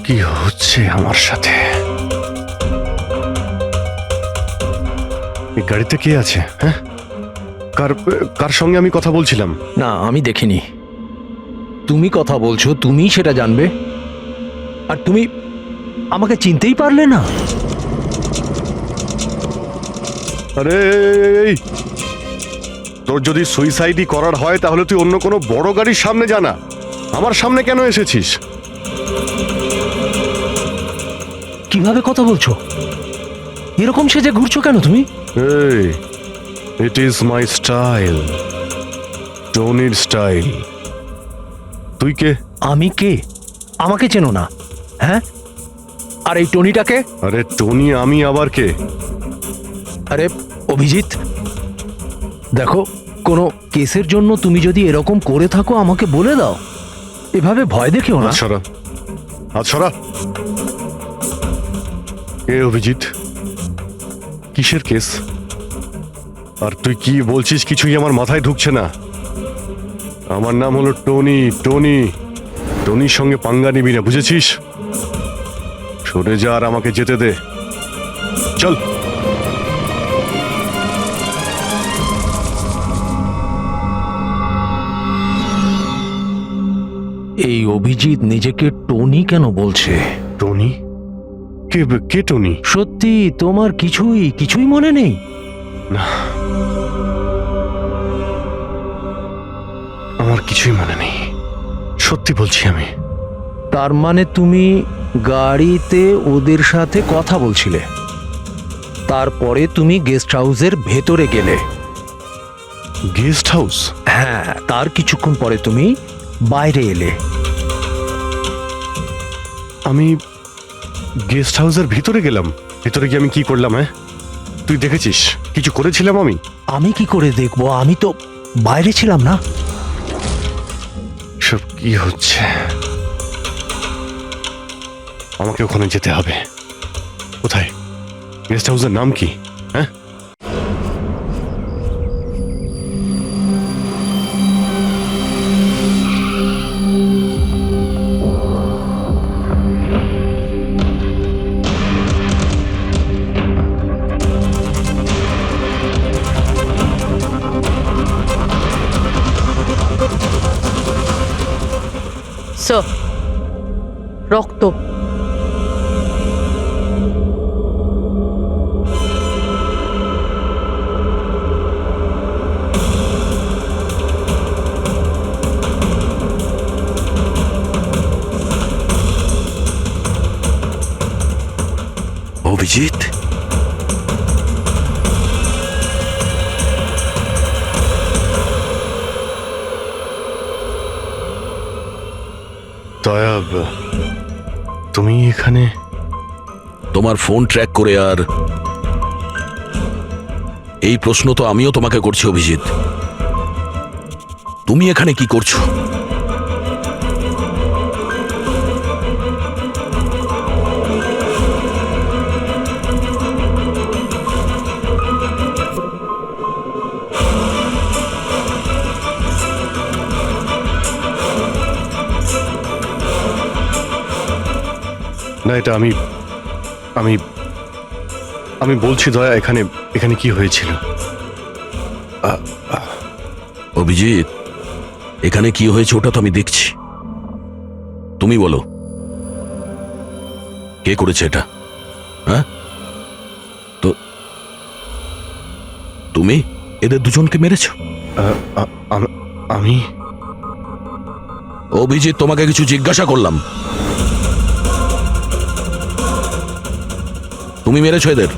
কি হচ্ছে আমার সাথে? এই গাড়িতে কে আছে? হ্যাঁ, কার কার সঙ্গে আমি কথা বলছিলাম? না, আমি দেখিনি। তুমি কথা বলছো, তুমি সেটা জানবে। আর তুমি আমাকে চিনতেই পারলে না? আরে এই, তোর যদি সুইসাইডই করার হয় তাহলে তুই অন্য কোনো বড় গাড়ির সামনে জানা। আমার সামনে কেন এসেছিস? কিভাবে কথা বলছো? এরকম সেজে ঘুরছো কেন তুমি? এই, ইট ইজ মাই স্টাইল, টনির স্টাইল। তুই কে? আমি কে? আমাকে চেনো না? হ্যাঁ, আর এই টনিটাকে? আরে টনি আমি আবার কে? আরে অভিজিৎ, দেখো, কোনো কেসের জন্য তুমি যদি এরকম করে থাকো আমাকে বলে দাও। এভাবে ভয় দেখিও না। সরা, হাত সরা। কে অভিজিৎ? কিসের কেস? আর তুই কি বলছিস কিছুই আমার মাথায় ঢুকছে না। আমার নাম হলো টনি। টনি, টনির সঙ্গে পাঙ্গা নিবি না, বুঝেছিস? সরে যা আর আমাকে যেতে দে। চল। এই অভিজিৎ নিজেকে টনি কেন বলছে? টনি? কে কে টনি? সত্যি তোমার কিছুই মনে নেই? না, আমার কিছুই মনে নেই, সত্যি বলছি আমি। তার মানে তুমি গাড়িতে ওদের সাথে কথা বলছিলে, তারপরে তুমি গেস্ট হাউসের ভেতরে গেলে। Guest house? হ্যাঁ, তার কিছুক্ষণ পরে তুমি বাইরে এলে। আমি গেস্ট হাউসের ভিতরে গেলাম? ভিতরে গিয়ে আমি কি করলাম? হ্যাঁ, তুই দেখেছিস কিছু করেছিলাম আমি? আমি কি করে দেখবো? আমি তো বাইরে ছিলাম না। সব কি হচ্ছে? আমাকে ওখানে যেতে হবে। কোথায়? গেস্ট হাউসের নাম কি? হ্যাঁ, স্যার, রক্ত। অভিজিৎ, দয়া, তুমি এখানে? তোমার ফোন ট্র্যাক করে আর এই প্রশ্ন তো আমিও তোমাকে করছি অভিজিৎ, তুমি এখানে কি করছো? না, এটা আমি আমি আমি বলছি দয়া, এখানে এখানে কি হয়েছিল? অভিজিৎ, এখানে কি হয়েছে ওটা তো আমি দেখছি, তুমি বলো কে করেছে এটা? হ্যাঁ, তো তুমি এদের দুজনকে মেরেছো? আমি? অভিজিৎ, তোমাকে কিছু জিজ্ঞাসা করলাম, তুমি মেরেছো এদের?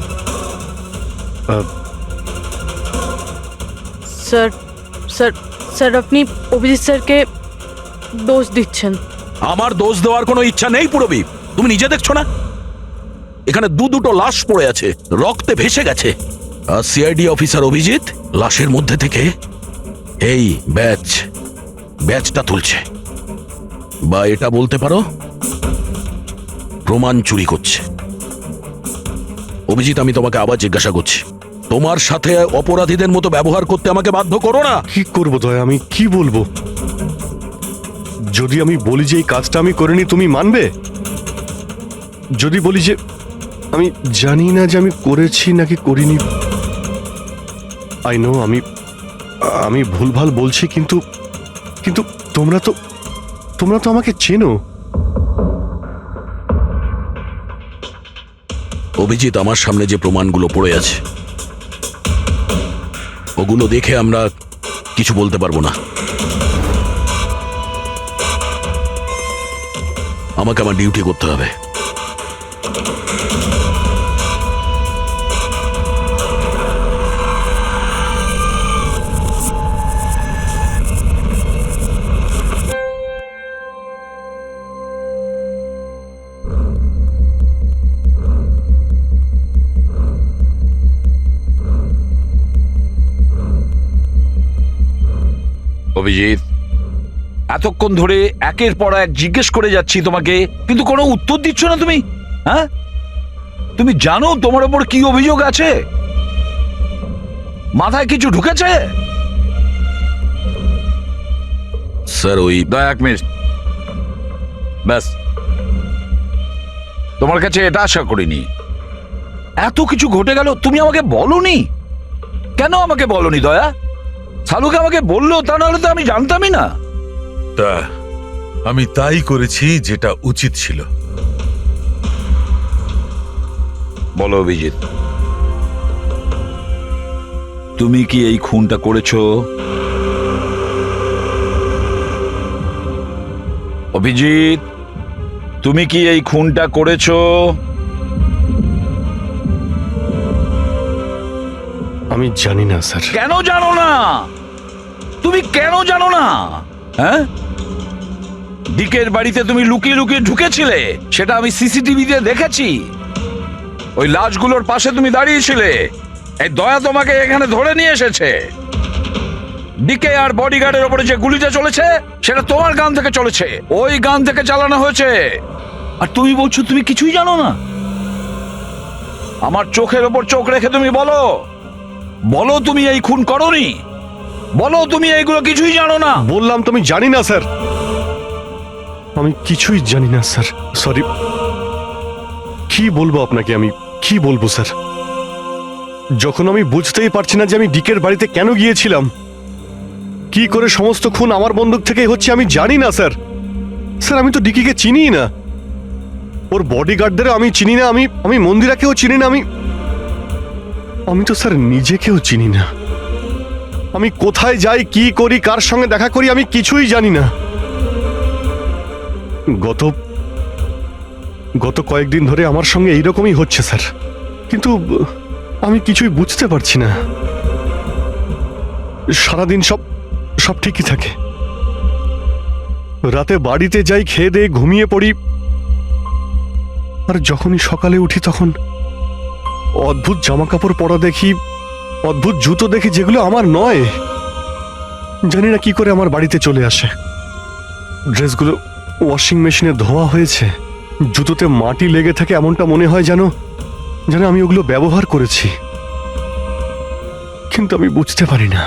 স্যার স্যার স্যার আপনি অভিজিৎ স্যারকে দোষ দিচ্ছেন। আমার দোষ দেওয়ার কোনো ইচ্ছা নেই পুরবী, তুমি নিজে দেখছো না এখানে দুটো লাশ পড়ে আছে, রক্তে ভেসে গেছে, আর সিআইডি অফিসার অভিজিৎ লাশের মধ্যে থেকে এই ব্যাচটা তুলছে, বা এটা বলতে পারো প্রমাণ চুরি করছে। অভিজিৎ, আমি তোমাকে আবার জিজ্ঞাসা করছি, তোমার সাথে অপরাধীদের মতো ব্যবহার করতে আমাকে বাধ্য করো না। কি করব দয়া, আমি কি বলবো? যদি আমি বলি যে এই কাজটা আমি করিনি, তুমি মানবে? যদি বলি যে আমি জানি না যে আমি করেছি নাকি করিনি, আই নো আমি ভুলভাল বলছি, কিন্তু কিন্তু তোমরা তো আমাকে চেনো। অভিজিৎ, আমার সামনে যে প্রমাণগুলো পড়ে আছে ওগুলো দেখে আমরা কিছু বলতে পারবো না, আমাকে আমার ডিউটি করতে হবে। অভিজিৎ, এতক্ষণ ধরে একের পর এক জিজ্ঞেস করে যাচ্ছি তোমাকে, কিন্তু কোনো উত্তর দিচ্ছ না তুমি। হ্যাঁ, তুমি জানো তোমার ওপর কি অভিযোগ আছে? মাথায় কিছু ঢুকেছে? স্যার, ওই দয়া, 1 মিনিট, ব্যাস। তোমার কাছে এটা আশা করিনি। এত কিছু ঘটে গেল, তুমি আমাকে বলনি কেন? আমাকে বলনি দয়া? সালুকে আমাকে বললো, তা নাহলে তো আমি জানতামই না। তা আমি তাই করেছি যেটা উচিত ছিল। বলো অভিজিৎ, তুমি কি এই খুনটা করেছো? অভিজিৎ, তুমি কি এই খুনটা করেছো? আমি জানি না স্যার। কেন জানো না? তুমি কেন জানো না? হ্যাঁ, ডিকের বাড়িতে তুমি লুকিয়ে লুকিয়ে ঢুকেছিলে, সেটা আমি সিসিটিভিতে দেখেছি। ওই লাশগুলোর পাশে তুমি দাঁড়িয়েছিলে, এই দয়া তোমাকে এখানে ধরে নিয়ে এসেছে। ডিকে আর বডিগার্ডের উপরে যে গুলিটা চলেছে সেটা তোমার গান থেকে চলেছে, ওই গান থেকে চালানো হয়েছে, আর তুমি বলছো তুমি কিছুই জানো না। আমার চোখের ওপর চোখ রেখে তুমি বলো, বলো তুমি এই খুন করোনি, বলো তুমি এইগুলো কিছুই জানো না। বললাম তুমি জানি না স্যার, আমি কিছুই জানি না স্যার, সরি। কি বলবো আপনাকে, আমি কি বলবো স্যার? যখন আমি বুঝতেই পারছি না যে আমি ডিকের বাড়িতে কেন গিয়েছিলাম, কি করে সমস্ত খুন আমার বন্দুক থেকে হচ্ছে, আমি জানি না স্যার। স্যার, আমি তো ডিকিকে চিনি না, ওর বডিগার্ডদেরও আমি চিনি না, আমি মন্দিরাকেও চিনি না, আমি তো স্যার নিজেকেও চিনি না। আমি কোথায় যাই, কি করি, কার সঙ্গে দেখা করি, আমি কিছুই জানি না। গত কয়েকদিন ধরে আমার সঙ্গে এইরকমই হচ্ছে স্যার। কিন্তু আমি কিছুই বুঝতে পারছি না। সারাদিন সব সব ঠিকই থাকে, রাতে বাড়িতে যাই, খেয়ে দিয়ে ঘুমিয়ে পড়ি, আর যখনই সকালে উঠি তখন অদ্ভুত জামা কাপড় পরা দেখি, অদ্ভুত জুতো দেখি যেগুলো আমার নয়। জানি না কি করে আমার বাড়িতে চলে আসে। ড্রেসগুলো ওয়াশিং মেশিনে ধোয়া হয়েছে, জুতোতে মাটি লেগে থাকে, এমনটা মনে হয় যেন যেন আমি ওগুলো ব্যবহার করেছি, কিন্তু আমি বুঝতে পারি না।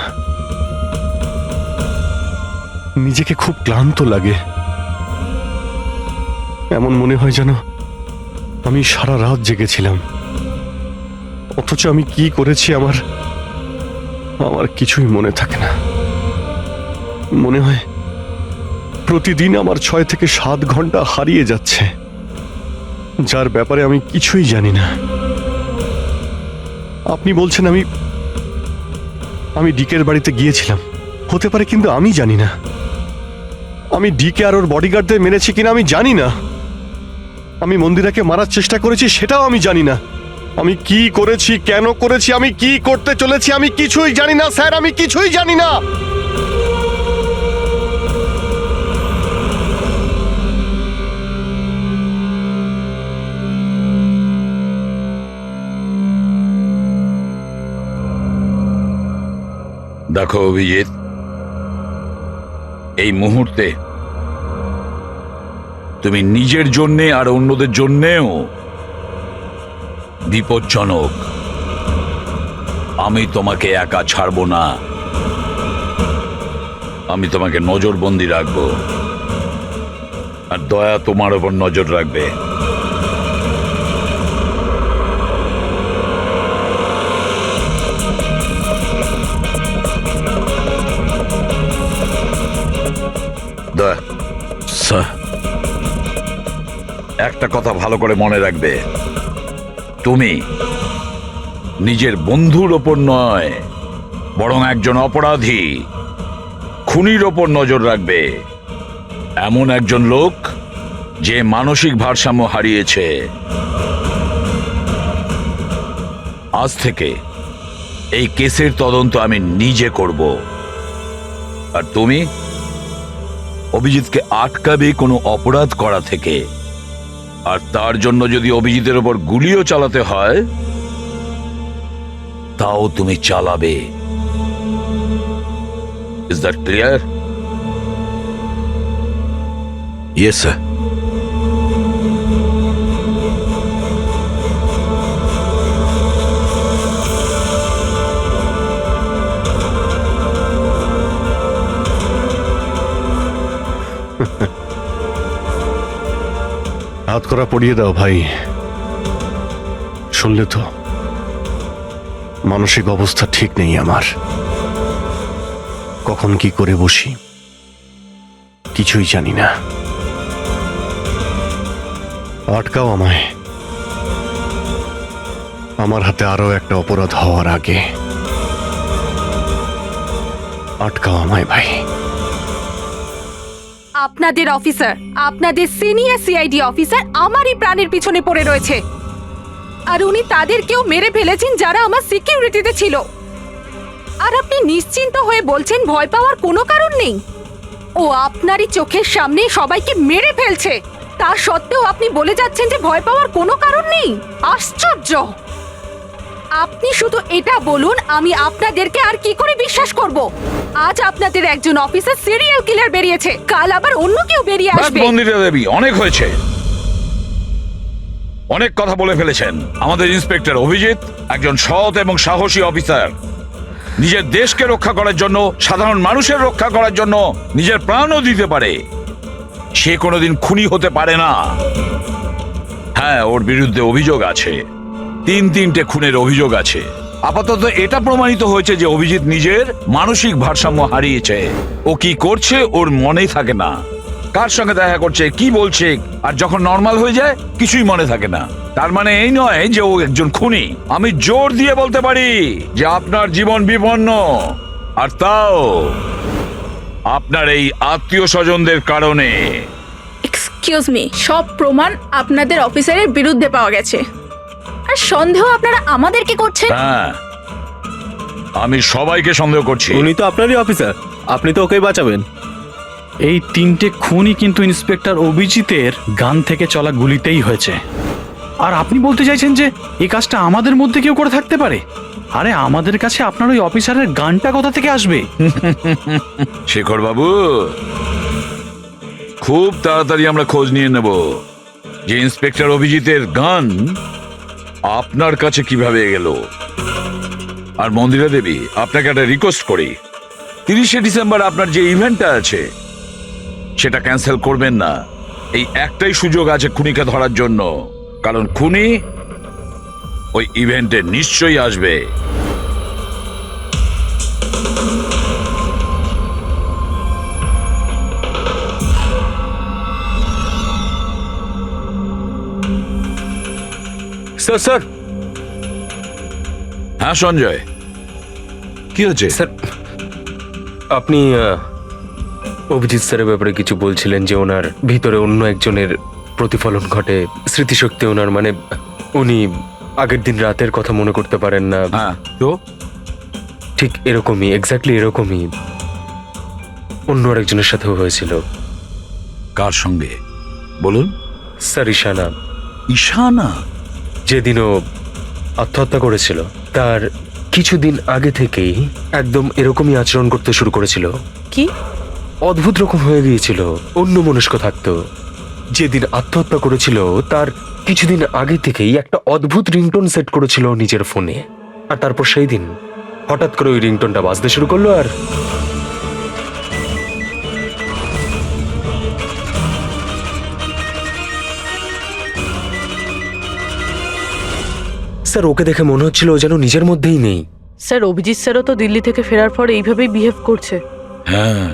নিজেকে খুব ক্লান্ত লাগে, এমন মনে হয় যেন আমি সারা রাত জেগেছিলাম, অথচ আমি কি করেছি আমার আমার কিছুই মনে থাকে না। মনে হয় প্রতিদিন আমার 6 থেকে 7 ঘন্টা হারিয়ে যাচ্ছে, যার ব্যাপারে আমি কিছুই জানি না। আপনি বলছেন আমি ডিকের বাড়িতে গিয়েছিলাম, হতে পারে, কিন্তু আমি জানি না। আমি ডিকে আর ওর বডিগার্ডদের মেরেছি কিনা আমি জানি না। আমি মন্দিরাকে মারার চেষ্টা করেছি সেটাও আমি জানি না। আমি কি করেছি, কেন করেছি, আমি কি করতে চলেছি, আমি কিছুই জানি না স্যার, আমি কিছুই জানি না। দেখো অভিজিৎ, এই মুহূর্তে তুমি নিজের জন্যে আর অন্যদের জন্যেও বিপজ্জনক। আমি তোমাকে একা ছাড়বো না, আমি তোমাকে নজরবন্দি রাখবো, আর দয়া তোমার উপর নজর রাখবে। দয়া, স্যার, একটা কথা ভালো করে মনে রাখবে, তুমি নিজের বন্ধুর ওপর নয়, বরং একজন অপরাধী খুনির ওপর নজর রাখবে, এমন একজন লোক যে মানসিক ভারসাম্য হারিয়েছে। আজ থেকে এই কেসের তদন্ত আমি নিজে করব, আর তুমি অভিজিৎকে আটকাবে কোনো অপরাধ করা থেকে, আর তার জন্য যদি অভিজিতের ওপর গুলিও চালাতে হয় তাও তুমি চালাবে। Is that clear? Yes sir. হাত করা পড়িয়ে দাও ভাই। শুনলে তো, মানসিক অবস্থা ঠিক নেই আমার। কখন কি করে বসি কিছুই জানি না। আটকাও আমায়, আমার হাতে আরো একটা অপরাধ হওয়ার আগে। আটকাও আমায় ভাই। আপনাদের অফিসার, আপনাদের সিনিয়র সিআইডি অফিসার আমারই প্রাণের পিছনে পড়ে রয়েছে, আর উনি তাদেরকেও মেরে ফেলেছেন যারা আমার সিকিউরিটিতে ছিল। আর আপনি নিশ্চিন্ত হয়ে বলছেন ভয় পাওয়ার কোনো কারণ নেই। ও আপনারই চোখের সামনে সবাইকে মেরে ফেলছে, তা সত্ত্বেও আপনি বলে যাচ্ছেন যে ভয় পাওয়ার কোনো কারণ নেই। আশ্চর্য! আপনি শুধু এটা বলুন, আমি আপনাদেরকে আর কি করে বিশ্বাস করব? আজ আপনাদের একজন অফিসার সিরিয়াল কিলার বেরিয়েছে, কাল আবার অন্য কেউ বেরিয়ে আসবে। মন্দিরা দেবী, অনেক হয়েছে, অনেক কথা বলে ফেলেছেন। আমাদের ইন্সপেক্টর অভিজিৎ একজন সৎ এবং সাহসী অফিসার, নিজের দেশকে রক্ষা করার জন্য, সাধারণ মানুষের রক্ষা করার জন্য নিজের প্রাণও দিতে পারে। সে কোনোদিন খুনি হতে পারে না। হ্যাঁ, ওর বিরুদ্ধে অভিযোগ আছে, 3টে খুনের অভিযোগ আছে। আপাতত এটা প্রমাণিত হয়েছে যে অভিজিৎ নিজের মানসিক ভারসাম্য হারিয়েছে। ও কি করছে ওর মনেই থাকে না, কার সঙ্গে দেখা করছে, কি বলছে, আর যখন নর্মাল হয়ে যায় কিছুই মনে থাকে না। তার মানে এই নয় যে ও একজন খুনি। আমি জোর দিয়ে বলতে পারি যে আপনার জীবন বিপন্ন, আর তাও আপনার এই আত্মীয় স্বজনদের কারণে। এক্সকিউজ মি, সব প্রমাণ আপনাদের অফিসারের বিরুদ্ধে পাওয়া গেছে, আর সন্দেহ আপনারা আমাদেরকে করছেন? হ্যাঁ, আমি সবাইকে সন্দেহ করছি। উনি তো আপনারই অফিসার, আপনি তো ওকেই বাঁচাবেন। এই 3টে খুনই কিন্তু ইন্সপেক্টর অভিজিতের গান থেকে চলা গুলিতেই হয়েছে। আর আপনি বলতে চাইছেন যে এই কাজটা আমাদের মধ্যে কেউ করে থাকতে পারে? আরে আমাদের কাছে আপনার ওই অফিসারের গানটা কোথা থেকে আসবে? শেখর বাবু, খুব তাড়াতাড়ি আমরা খোঁজ নিয়ে নেব যে ইন্সপেক্টর অভিজিতের গান আপনার কাছে কিভাবে গেল। আর মন্দিরা দেবী, আপনাকে একটা রিকোয়েস্ট করি, 30শে ডিসেম্বর আপনার যে ইভেন্টটা আছে সেটা ক্যান্সেল করবেন না। এই একটাই সুযোগ আছে খুনিকে ধরার জন্য, কারণ খুনি ওই ইভেন্টে নিশ্চয়ই আসবে। স্যার স্যার হ্যাঁ সঞ্জয়, কি হচ্ছে? স্যার, আপনি অভিজিৎ স্যারের ব্যাপারে কিছু বলছিলেন যে ওনার ভিতরে অন্য একজনের প্রতিফলন ঘটে, স্মৃতিশক্তি ওনার, মানে উনি আগের দিন রাতের কথা মনে করতে পারেন না। হ্যাঁ, তো ঠিক এরকমই, এক্স্যাক্টলি এরকমই অন্য আরেকজনের সাথেও হয়েছিল। কার সঙ্গে বলুন? স্যার, ঈশানা। ঈশানা? যেদিন ও আত্মহত্যা করেছিল তার কিছুদিন আগে থেকেই একদম এরকমই আচরণ করতে শুরু করেছিল। কি অদ্ভুত রকম হয়ে গিয়েছিল, অন্য মনস্ক থাকতো। যেদিন আত্মহত্যা করেছিল তার কিছুদিন আগে থেকেই একটা অদ্ভুত রিংটোন সেট করেছিল নিজের ফোনে, আর তারপর সেই দিন হঠাৎ করে ওই রিংটোনটা বাজতে শুরু করলো। আর স্যার, ওকে দেখে মনে হচ্ছিল ও যেন নিজের মধ্যেই নেই। স্যার, অভিজিৎ স্যারও তো দিল্লি থেকে ফেরার পর এইভাবেই বিহেভ করছে। হ্যাঁ,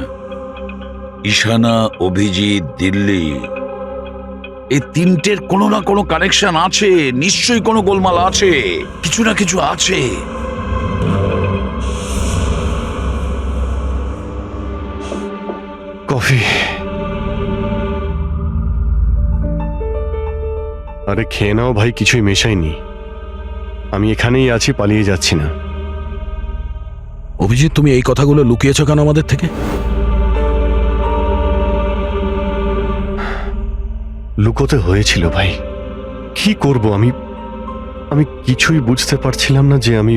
ঈশানা, অভিজিৎ, দিল্লি, এই তিনটের কোনো না কোনো কানেকশন আছে। নিশ্চয়ই কোনো গোলমাল আছে, কিছু না কিছু আছে। কফি। আরে খেয়ে নাও ভাই, কিছুই মেশাইনি। আমি এখানেই আছি, পালিয়ে যাচ্ছি না। অভিজিৎ, তুমি এই কথাগুলো লুকিয়েছো কেন আমাদের থেকে? লুকোতে হয়েছিল ভাই, কি করব আমি? আমি কিছুই বুঝতে পারছিলাম না যে আমি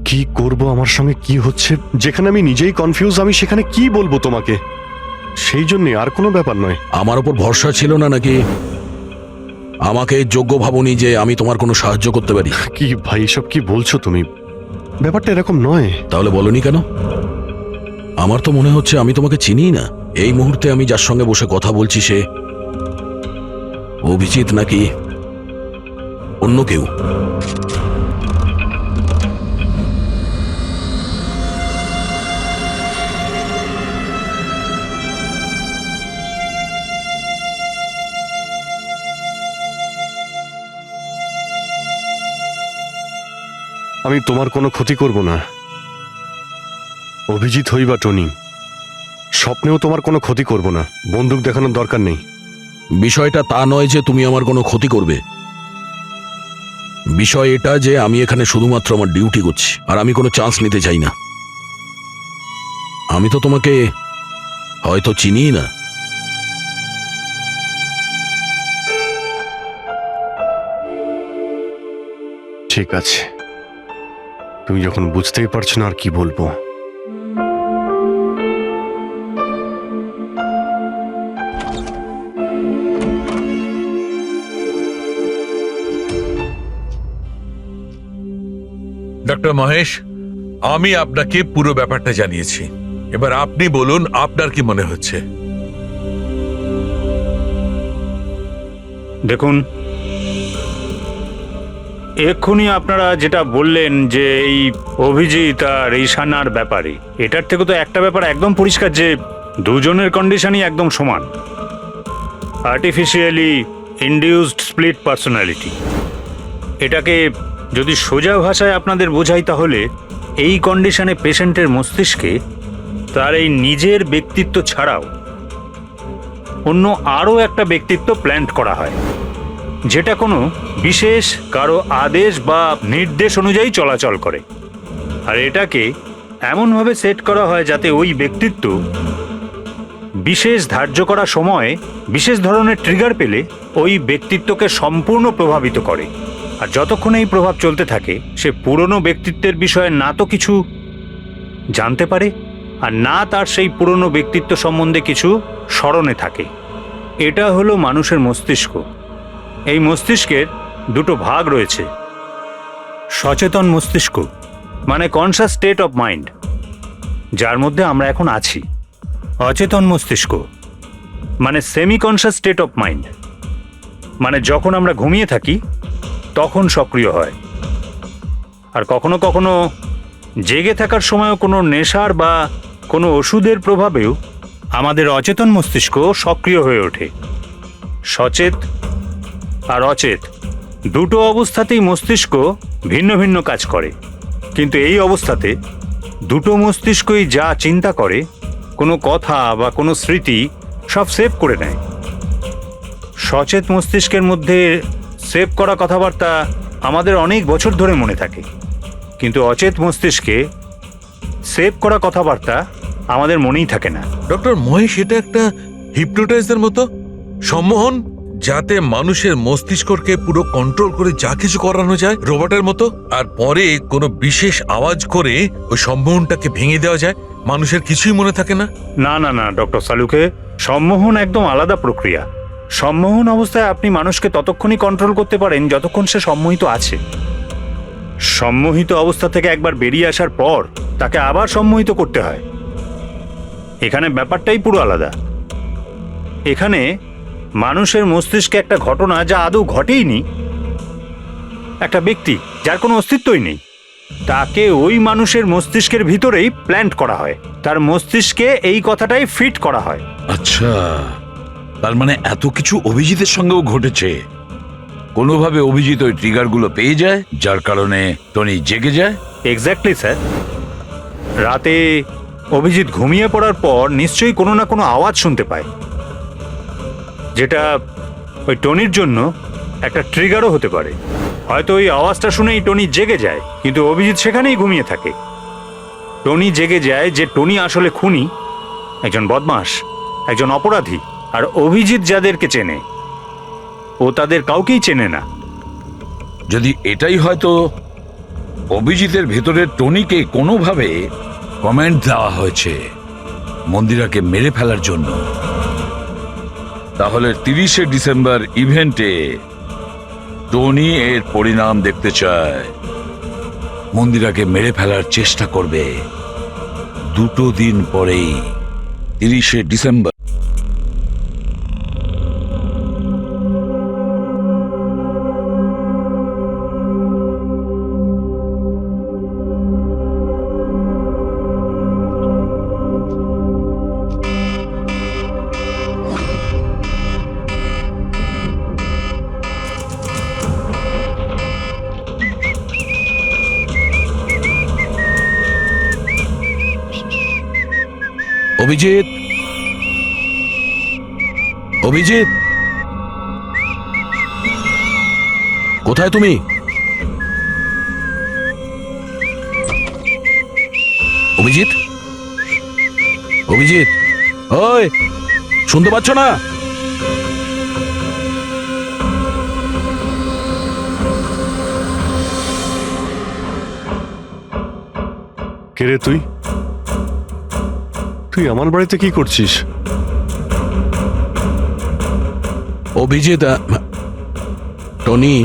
কি করব, আমার সঙ্গে কি হচ্ছে। যেখানে আমি নিজেই কনফিউজ, আমি সেখানে কি বলবো তোমাকে? সেই জন্য, আর কোনো ব্যাপার নয়। আমার ওপর ভরসা ছিল না নাকি? আমাকে যোগ্য ভাবনি যে আমি তোমার কোনো সাহায্য করতে পারি? কি ভাই, এসব কি বলছো তুমি? ব্যাপারটা এরকম নয়। তাহলে বলনি কেন? আমার তো মনে হচ্ছে আমি তোমাকে চিনি না। এই মুহূর্তে আমি যার সঙ্গে বসে কথা বলছি সে অভিজিৎ নাকি অন্য কেউ? আমি তোমার কোনো ক্ষতি করব না। অভিজিৎ হই বা টনি, স্বপ্নেও তোমার কোনো ক্ষতি করব না। বন্দুক দেখানোর দরকার নেই। বিষয়টা তা নয় যে তুমি আমার কোনো ক্ষতি করবে। বিষয় এটা যে আমি এখানে শুধুমাত্র আমার ডিউটি করছি, আর আমি কোনো চান্স নিতে চাই না। আমি তো তোমাকে হয়তো চিনি না। ঠিক আছে, তুমি যখন বুঝতেই পারছো না আর কি বলবো। ডক্টর মহেশ, আমি আপনাকে পুরো ব্যাপারটা জানিয়েছি। এবার আপনি বলুন আপনার কি মনে হচ্ছে? দেখুন, এক্ষুনি আপনারা যেটা বললেন যে এই অভিজিৎ আর ঈশানার ব্যাপারে, এটার থেকে তো একটা ব্যাপার একদম পরিষ্কার যে দুজনের কন্ডিশনই একদম সমান। Artificially induced split personality. এটাকে যদি সোজা ভাষায় আপনাদের বোঝাই তাহলে এই কন্ডিশনে পেশেন্টের মস্তিষ্কে তার এই নিজের ব্যক্তিত্ব ছাড়াও অন্য আরও একটা ব্যক্তিত্ব প্ল্যান্ট করা হয়। যেটা কোনো বিশেষ কারো আদেশ বা নির্দেশ অনুযায়ী চলাচল করে। আর এটাকে এমনভাবে সেট করা হয় যাতে ওই ব্যক্তিত্ব বিশেষ ধার্য করা সময়ে বিশেষ ধরনের ট্রিগার পেলে ওই ব্যক্তিত্বকে সম্পূর্ণ প্রভাবিত করে। আর যতক্ষণ এই প্রভাব চলতে থাকে সে পুরনো ব্যক্তিত্বের বিষয়ে না তো কিছু জানতে পারে আর না তার সেই পুরনো ব্যক্তিত্ব সম্বন্ধে কিছু স্মরণে থাকে। এটা হলো মানুষের মস্তিষ্ক। এই মস্তিষ্কের দুটো ভাগ রয়েছে, সচেতন মস্তিষ্ক মানে কনসাস স্টেট অফ মাইন্ড, যার মধ্যে আমরা এখন আছি, অচেতন মস্তিষ্ক মানে semi conscious state of mind, মানে যখন আমরা ঘুমিয়ে থাকি তখন সক্রিয় হয়। আর কখনো কখনো জেগে থাকার সময়ও কোনো নেশার বা কোনো ওষুধের প্রভাবেও আমাদের অচেতন মস্তিষ্ক সক্রিয় হয়ে ওঠে। সচেত আর অচেত দুটো অবস্থাতেই মস্তিষ্ক ভিন্ন ভিন্ন কাজ করে, কিন্তু এই অবস্থাতে দুটো মস্তিষ্কই যা চিন্তা করে, কোনো কথা বা কোনো স্মৃতি সব সেভ করে নেয়। সচেত মস্তিষ্কের মধ্যে সেভ করা কথাবার্তা আমাদের অনেক বছর ধরে মনে থাকে, কিন্তু অচেত মস্তিষ্কে সেভ করা কথাবার্তা আমাদের মনেই থাকে না। ডক্টর মহেশ, এটা একটা হিপনোটাইজের মতো সম্মোহন, যাতে মানুষের মস্তিষ্ককে পুরো কন্ট্রোল করে যা কিছু করানো যায় রোবটের মতো, আর পরে কোনো বিশেষ আওয়াজ করে ওই সম্মোহনটাকে ভেঙে দেওয়া যায়, মানুষের কিছুই মনে থাকে না। না না না ডক্টর সালুকে, সম্মোহন একদম আলাদা প্রক্রিয়া। সম্মোহন অবস্থায় আপনি মানুষকে ততক্ষণই কন্ট্রোল করতে পারেন যতক্ষণ সে সম্মোহিত আছে। সম্মোহিত অবস্থা থেকে একবার বেরিয়ে আসার পর তাকে আবার সম্মোহিত করতে হয়। এখানে ব্যাপারটাই পুরো আলাদা। এখানে মানুষের মস্তিষ্কে একটা ঘটনা যা আদৌ ঘটেইনি, একটা ব্যক্তি যার কোনো অস্তিত্বই নেই, তাকে ওই মানুষের মস্তিষ্কের ভিতরেই প্ল্যান্ট করা হয়, তার মস্তিষ্কে এই কথাটাই ফিট করা হয়। আচ্ছা, তার মানে এত কিছু অভিজিতের সঙ্গেও ঘটেছে। কোনোভাবে অভিজিৎ ওই ট্রিগারগুলো পেয়ে যায়, যার কারণে টনি জেগে যায়। Exactly sir. রাতে অভিজিৎ ঘুমিয়ে পড়ার পর নিশ্চয়ই কোনো না কোনো আওয়াজ শুনতে পায়, যেটা ওই টনির জন্য একটা ট্রিগারও হতে পারে। হয়তো ওই আওয়াজটা শুনেই টনি জেগে যায়, কিন্তু অভিজিৎ সেখানেই ঘুমিয়ে থাকে। টনি জেগে যায় যে টনি আসলে খুনি, একজন বদমাশ, একজন অপরাধী। আর অভিজিৎ যাদেরকে চেনে ও তাদের কাউকেই চেনে না। যদি এটাই হয়তো অভিজিতের ভেতরে টনিকে কোনোভাবে কমেন্ট দেওয়া হয়েছে মন্দিরাকে মেরে ফেলার জন্য, তাহলে 30শে ডিসেম্বর ইভেন্টে টনি এর পরিণাম দেখতে চায়। মন্দিরাকে মেরে ফেলার চেষ্টা করবে 2 দিন পরেই, 30শে ডিসেম্বর। অভিজিৎ, অভিজিৎ, কোথায় তুমি? অভিজিৎ, অভিজিৎ, ওই শুনতে পাচ্ছ না? কে রে তুই? তুই আমার বাড়িতে কি করছিস? অভিজিৎ, টনি,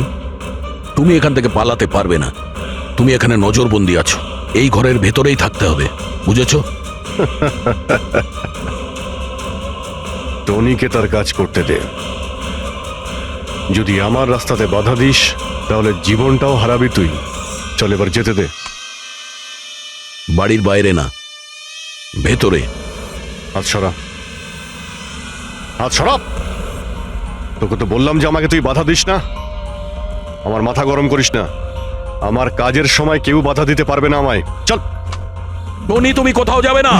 তুমি এখান থেকে পালাতে পারবে না। তুমি এখানে নজরবন্দি আছো, এই ঘরের ভেতরেই থাকতে হবে, বুঝেছো? টনিকে তার কাজ করতে দে। যদি আমার রাস্তাতে বাধা দিস তাহলে জীবনটাও হারাবি তুই। চল এবার যেতে দে। বাড়ির বাইরে না, ভেতরে। হাত সরা, হাত সরা। তোকে তো বললাম যে আমাকে তুই বাধা দিস না। আমার মাথা গরম করিস না। আমার কাজের সময় কেউ বাধা দিতে পারবে না আমায়। চল। টনি, তুমি কোথাও যাবে না,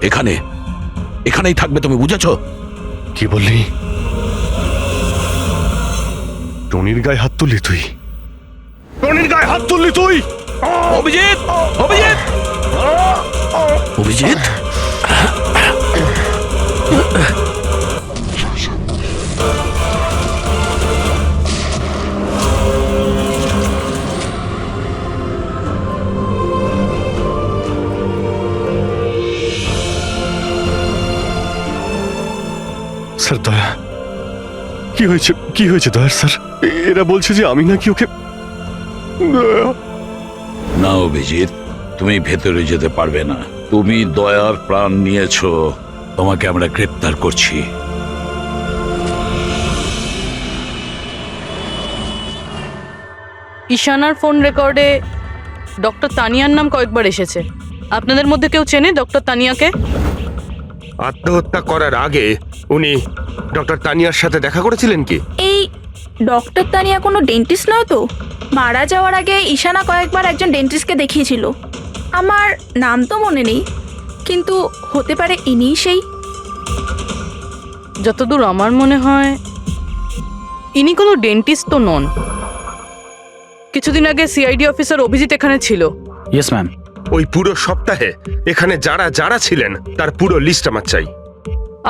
এখানে, এখানেই থাকবে তুমি, বুঝেছো? কি বললি? টনির গায়ে হাত তুললি তুই? টনির গায়ে হাত তুললি তুই? অভিজিৎ, অভিজিৎ, অভিজিৎ, স্যার দয়া, কি হয়েছে? কি হয়েছে দয়ার স্যার? এরা বলছে যে আমি নাকি ওকে... দয়া। না অভিজিৎ, তুমি ভেতরে যেতে পারবে না। তুমি দয়ার প্রাণ নিয়েছো, তোমাকে আমরা গ্রেপ্তার করছি। ঈশানার ফোন রেকর্ডে ডক্টর তানিয়ার নাম কয়েকবার এসেছে। আপনাদের মধ্যে কেউ চেনে ডক্টর তানিয়াকে? আত্মহত্যা করার আগে উনি ডক্টর তানিয়ার সাথে দেখা করেছিলেন কি? এই ডক্টর তানিয়া কোনো ডেন্টিস্ট নয় তো? মারা যাওয়ার আগে ঈশানা কয়েকবার একজন ডেন্টিস্টকে দেখিয়েছিল। আমার নাম তো মনে নেই, কিন্তু হতে পারে ইনিই সেই। যতদূর আমার মনে হয় ইনি কোনো ডেন্টিস্ট তো নন। কিছুদিন আগে সিআইডি অফিসার অভিজিৎ এখানে ছিল। Yes ma'am. ওই পুরো সপ্তাহে এখানে যারা যারা ছিলেন তার পুরো লিস্ট আমার চাই।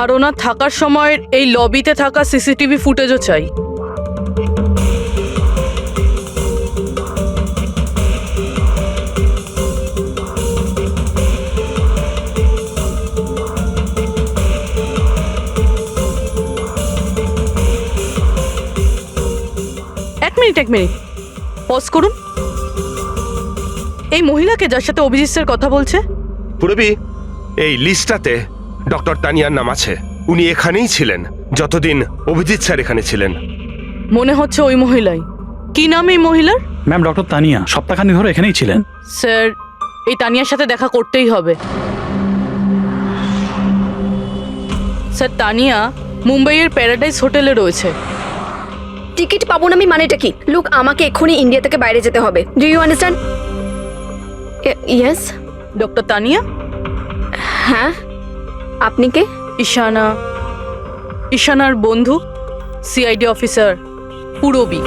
আর ওনার থাকার সময়ের এই লবিতে থাকা সিসিটিভি ফুটেজও চাই। এক মিনিট পজ করুন। এই মহিলাকে যার সাথে অভিজিৎ স্যার কথা বলছে? পুরবি, এই লিস্টটাতে ডক্টর তানিয়ার নাম আছে। উনি এখানেই ছিলেন যতদিন অভিজিৎ স্যার এখানে ছিলেন। মনে হচ্ছে ওই মহিলাই। কি নাম এই মহিলার? ম্যাম, ডক্টর তানিয়া সপ্তাহখানেক ধরে এখানেই ছিলেন। স্যার, এই তানিয়ার সাথে দেখা করতেই হবে। স্যার, তানিয়া মুম্বাইয়ের প্যারাডাইস হোটেলে রয়েছে। টিকিট পাবো না আমি মানেটা কি? লুক, আমাকে এক্ষুনি ইন্ডিয়া থেকে বাইরে যেতে হবে। Do you understand? Yes. Doctor Tania? হ্যাঁ, আপনি কে? ঈশানার বন্ধু, সিআইডি অফিসার পুরবী।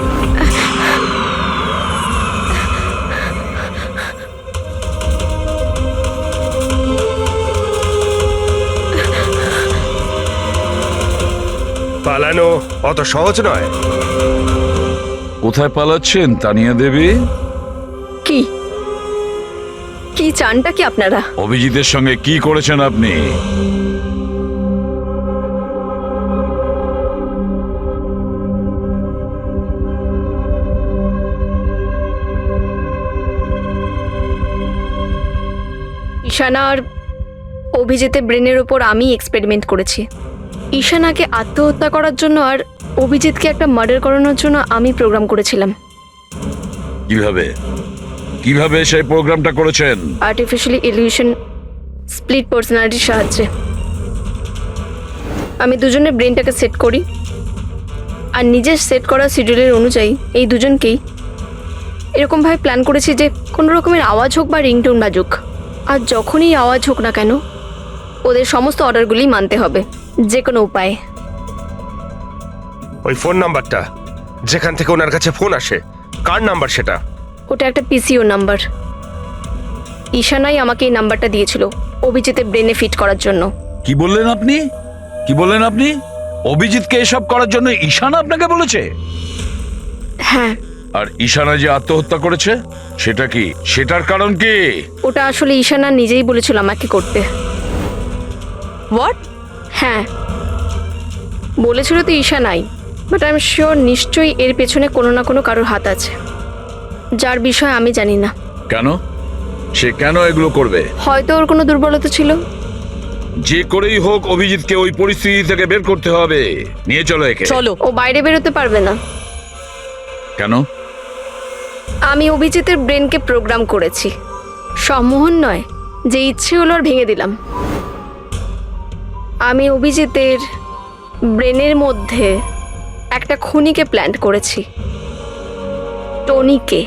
পালানো অত সহজ নয়। কোথায় পালাচ্ছেন তানিয়া দেবী? কি কি চানটা কি আপনারা? অভিজিতের সঙ্গে কি করেছেন আপনি? ঈশানা আর অভিজিতের ব্রেনের উপর আমি এক্সপেরিমেন্ট করেছি। ঈশানাকে আত্মহত্যা করার জন্য আর অভিজিৎকে একটা মার্ডার করানোর জন্য আমি প্রোগ্রাম করেছিলাম। কিভাবে কিভাবে সেই প্রোগ্রামটা করেছেন? আর্টিফিশিয়ালি ইলিউশন স্প্লিট পার্সোনালিটির সাহায্যে আমি দুজনের ব্রেনটাকে সেট করি, আর নিজের সেট করা শিডিউলের অনুযায়ী এই দুজনকেই এরকমভাবে প্ল্যান করেছি যে কোনো রকমের আওয়াজ হোক বা রিংটোন বাজুক, আর যখনই আওয়াজ হোক না কেন ওদের সমস্ত অর্ডারগুলি মানতে হবে যে কোনো উপায়ে। ওই ফোন নাম্বারটা যেখান থেকে ওনার কাছে ফোন আসে, কার নাম্বার সেটা? ওটা একটা পিসিও নাম্বার। ঈশানাই আমাকে এই নাম্বারটা দিয়েছিল অভিজিতের ব্রেনে ফিট করার জন্য। কি বললেন আপনি? অভিজিৎকে এসব করার জন্য ঈশানা আপনাকে বলেছে? হ্যাঁ। আর ঈশানা যে আত্মহত্যা করেছে সেটা কি? সেটার কারণ কি? ওটা আসলে ঈশানা নিজেই বলেছিল আমাকে করতে। হোয়াট? হ্যাঁ, বলেছিল তো ঈশানাই, বাট আই এম শিওর নিশ্চয়ই এর পেছনে কোনো না কোনো কারোর হাত আছে, যার বিষয়ে আমি জানি না। কেন? সে কেন এগুলো করবে? হয়তো ওর কোনো দুর্বলতা ছিল। যে করেই হোক অভিজিৎকে ওই পরিস্থিতি থেকে বের করতে হবে। নিয়ে চলো একে। চলো। ও বাইরে বেরোতে পারবে না। কেন? আমি অভিজিতের ব্রেনকে প্রোগ্রাম করেছি। সম্মোহন নয়, যে ইচ্ছে হলো আর ভেঙে দিলাম। আমি অভিজিতের ব্রেনের মধ্যে একটা খুনিকে প্ল্যান করেছি, টনিকে।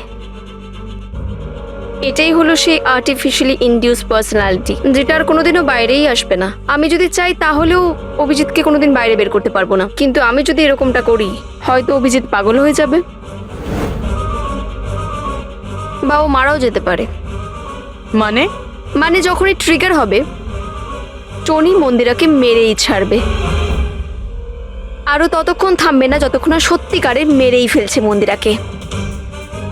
এটাই হলো সেই আর্টিফিশিয়ালি ইনডিউস পার্সোনালিটি, যেটা আর কোনোদিনও বাইরেই আসবে না। আমি যদি চাই তাহলেও অভিজিৎকে কোনোদিন বাইরে বের করতে পারবো না, কিন্তু আমি যদি এরকমটা করি হয়তো অভিজিৎ পাগল হয়ে যাবে বা ও মারাও যেতে পারে। মানে যখনই ট্রিগার হবে টনি মন্দিরাকে মেরেই ছাড়বে, আরও ততক্ষণ থামবে না যতক্ষণ না সত্যিকারের মেরেই ফেলছে মন্দিরাকে।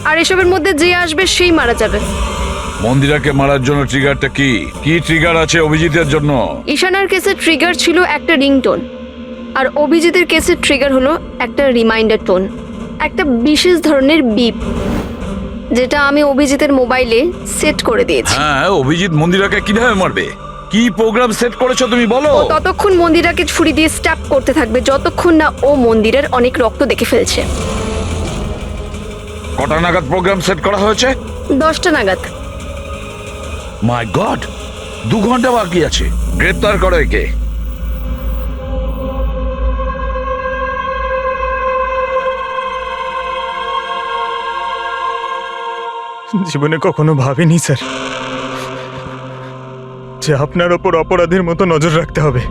আর এসবের মধ্যে যে আসবে সেই মারা যাবে। মন্দিরাকে মারার জন্য ট্রিগারটা কি কি ট্রিগার আছে অভিজিতের জন্য? ঈশানার কেসে ট্রিগার ছিল একটা রিংটোন, আর অভিজিতের কেসে ট্রিগার হলো একটা রিমাইন্ডার টোন, একটা বিশেষ ধরনের বিপ, যেটা আমি অভিজিতের মোবাইলে সেট করে দিয়েছি। হ্যাঁ, অভিজিৎ মন্দিরাকে কিভাবে মারবে? কি প্রোগ্রাম সেট করেছো তুমি বলো? ও ততক্ষণ মন্দিরাকে ছুরি দিয়ে স্ট্যাপ করতে থাকবে যতক্ষণ না ও মন্দিরের অনেক রক্ত দেখে ফেলছে। কটা নাগাদ প্রোগ্রাম সেট করা হয়েছে? 10টা নাগাদ। মাই গড, 2 ঘন্টা বাকি আছে। গ্রেপ্তার করো একে। জীবনে কখনো ভাবিনি স্যার যে আপনার ওপর অপরাধীর মতো নজর রাখতে হবে।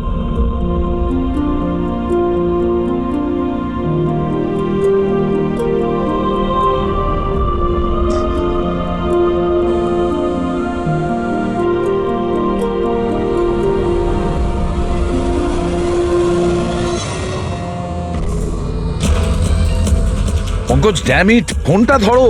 পঙ্কজ, ড্যাম ইট, ফোনটা ধরো।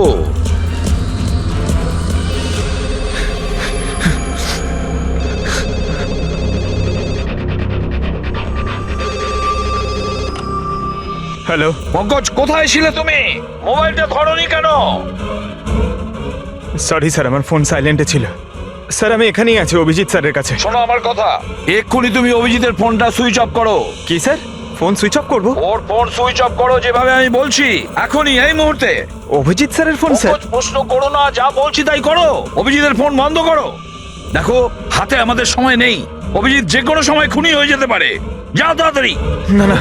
হ্যালো পঙ্কজ, কোথায় ছিলে তুমি? মোবাইলটা ধরোনি কেন? সরি স্যার, আমার ফোন সাইলেন্টে ছিল। স্যার আমি এখানেই আছি অভিজিৎ স্যারের কাছে। শোনো আমার কথা, এক্ষুনি তুমি অভিজিতের ফোনটা সুইচ অফ করো। কি স্যার, ফোন সুইচ অফ করবো? ওর ফোন সুইচ অফ করো যেভাবে আমি বলছি, এখনই, এই মুহূর্তে। অভিজিৎ স্যারের ফোন স্যার? পঙ্কজ, প্রশ্ন করো না, যা বলছি তাই করো। অভিজিতের ফোন বন্ধ করো। দেখো, হাতে আমাদের সময় নেই। অভিজিৎ যে কোনো সময় খুনি হয়ে যেতে পারে। যাও তাড়াতাড়ি। না না,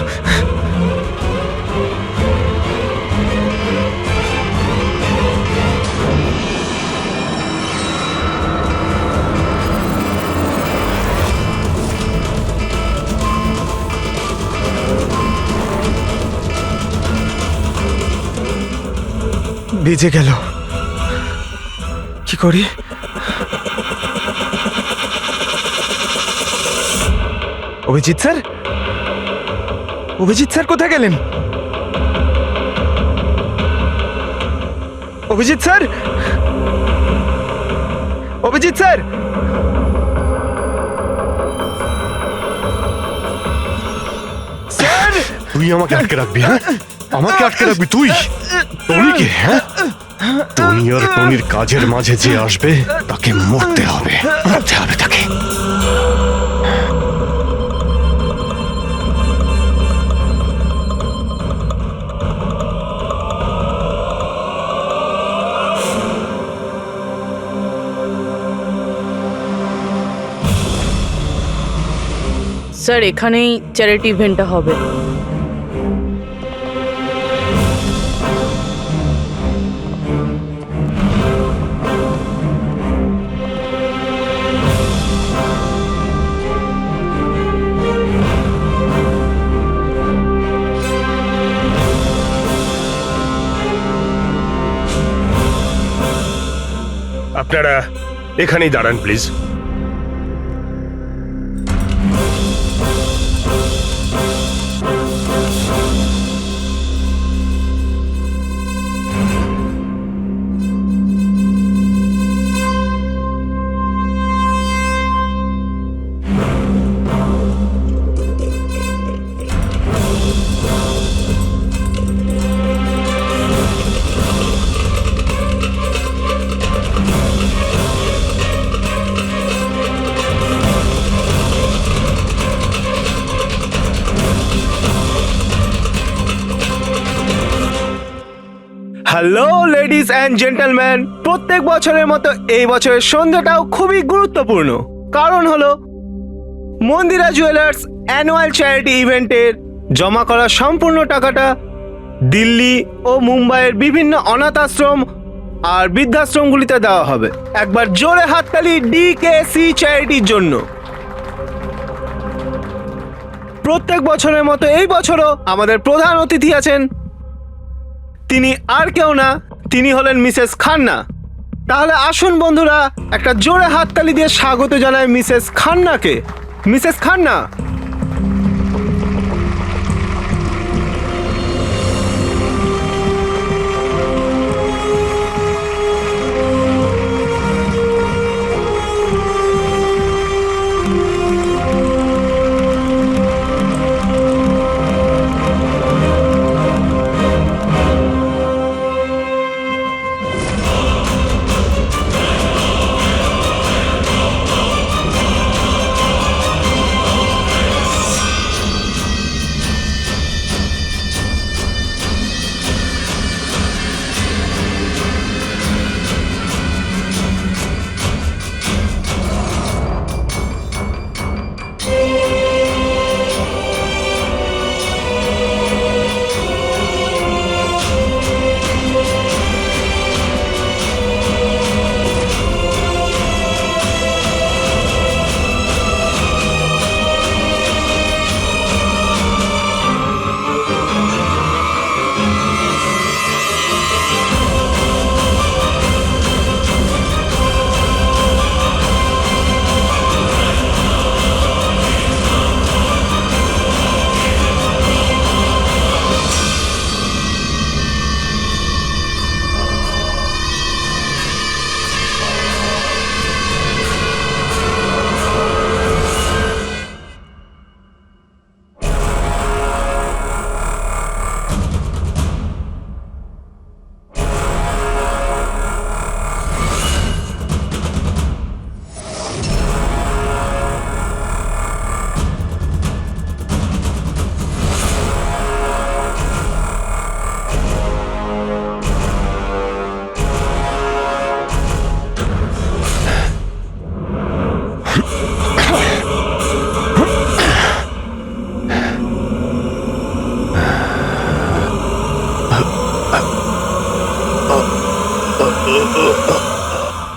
ভিজে গেল, কি করি? অভিজিৎ স্যার, অভিজিৎ স্যার কোথায় গেলেন? Abhijit sir, Abhijit sir, sir! তুই আমাকে আটকে রাখবি? হ্যাঁ, আমাকে আটকে রাখবি তুই? টনিকে? হ্যাঁ, টনি আর টনির কাজের মাঝে যে আসবে তাকে মরতে হবে, মরতে হবে তাকে। স্যার এখানেই চ্যারিটি ইভেন্টটা হবে। আপনারা এখানেই দাঁড়ান please. Hello ladies and gentleman, প্রত্যেক বছরের মতো এই বছরের সন্ধ্যাটাও খুবই গুরুত্বপূর্ণ। কারণ হলো মন্দিরা জুয়েলার্স অ্যানুয়াল চ্যারিটি ইভেন্টের জমা করা সম্পূর্ণ টাকাটা দিল্লি ও মুম্বাইয়ের বিভিন্ন অনাথ আশ্রম আর বৃদ্ধাশ্রমগুলিতে দেওয়া হবে। একবার জোরে হাততালি ডিকেসি চ্যারিটির জন্য। প্রত্যেক বছরের মতো এই বছরও আমাদের প্রধান অতিথি আছেন। তিনি আর কেউ না, তিনি হলেন মিসেস খান্না। তাহলে আসুন বন্ধুরা, একটা জোরে হাততালি দিয়ে স্বাগত জানাই মিসেস খান্নাকে। Mrs Khanna,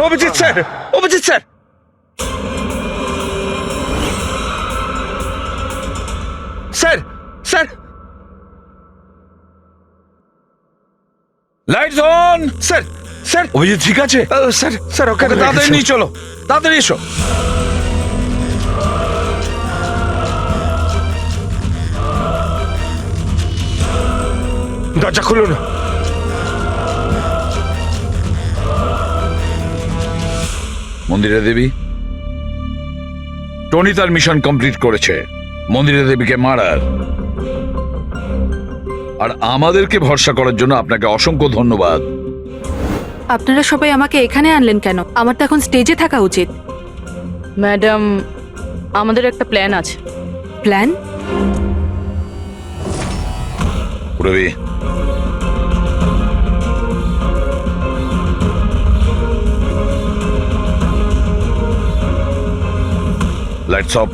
Abhijit sir, Abhijit sir, sir, sir, lights on. Sir, sir, Abhijit ঠিক আছে? স্যার, স্যার, ওকে তাড়াতাড়ি নিয়ে চলো, তাড়াতাড়ি এসো। দরজা খুলুন। মন্দিরা দেবী, টনি তার মিশন কমপ্লিট করেছে মন্দিরা দেবীকে মারার। আর আমাদেরকে ভরসা করার জন্য আপনাকে অসংখ্য ধন্যবাদ। আপনারা সবাই আমাকে এখানে আনলেন কেন? আমার তো এখন স্টেজে থাকা উচিত। ম্যাডাম, আমাদের একটা প্ল্যান আছে। প্ল্যান? রবি, লাইটস অফ।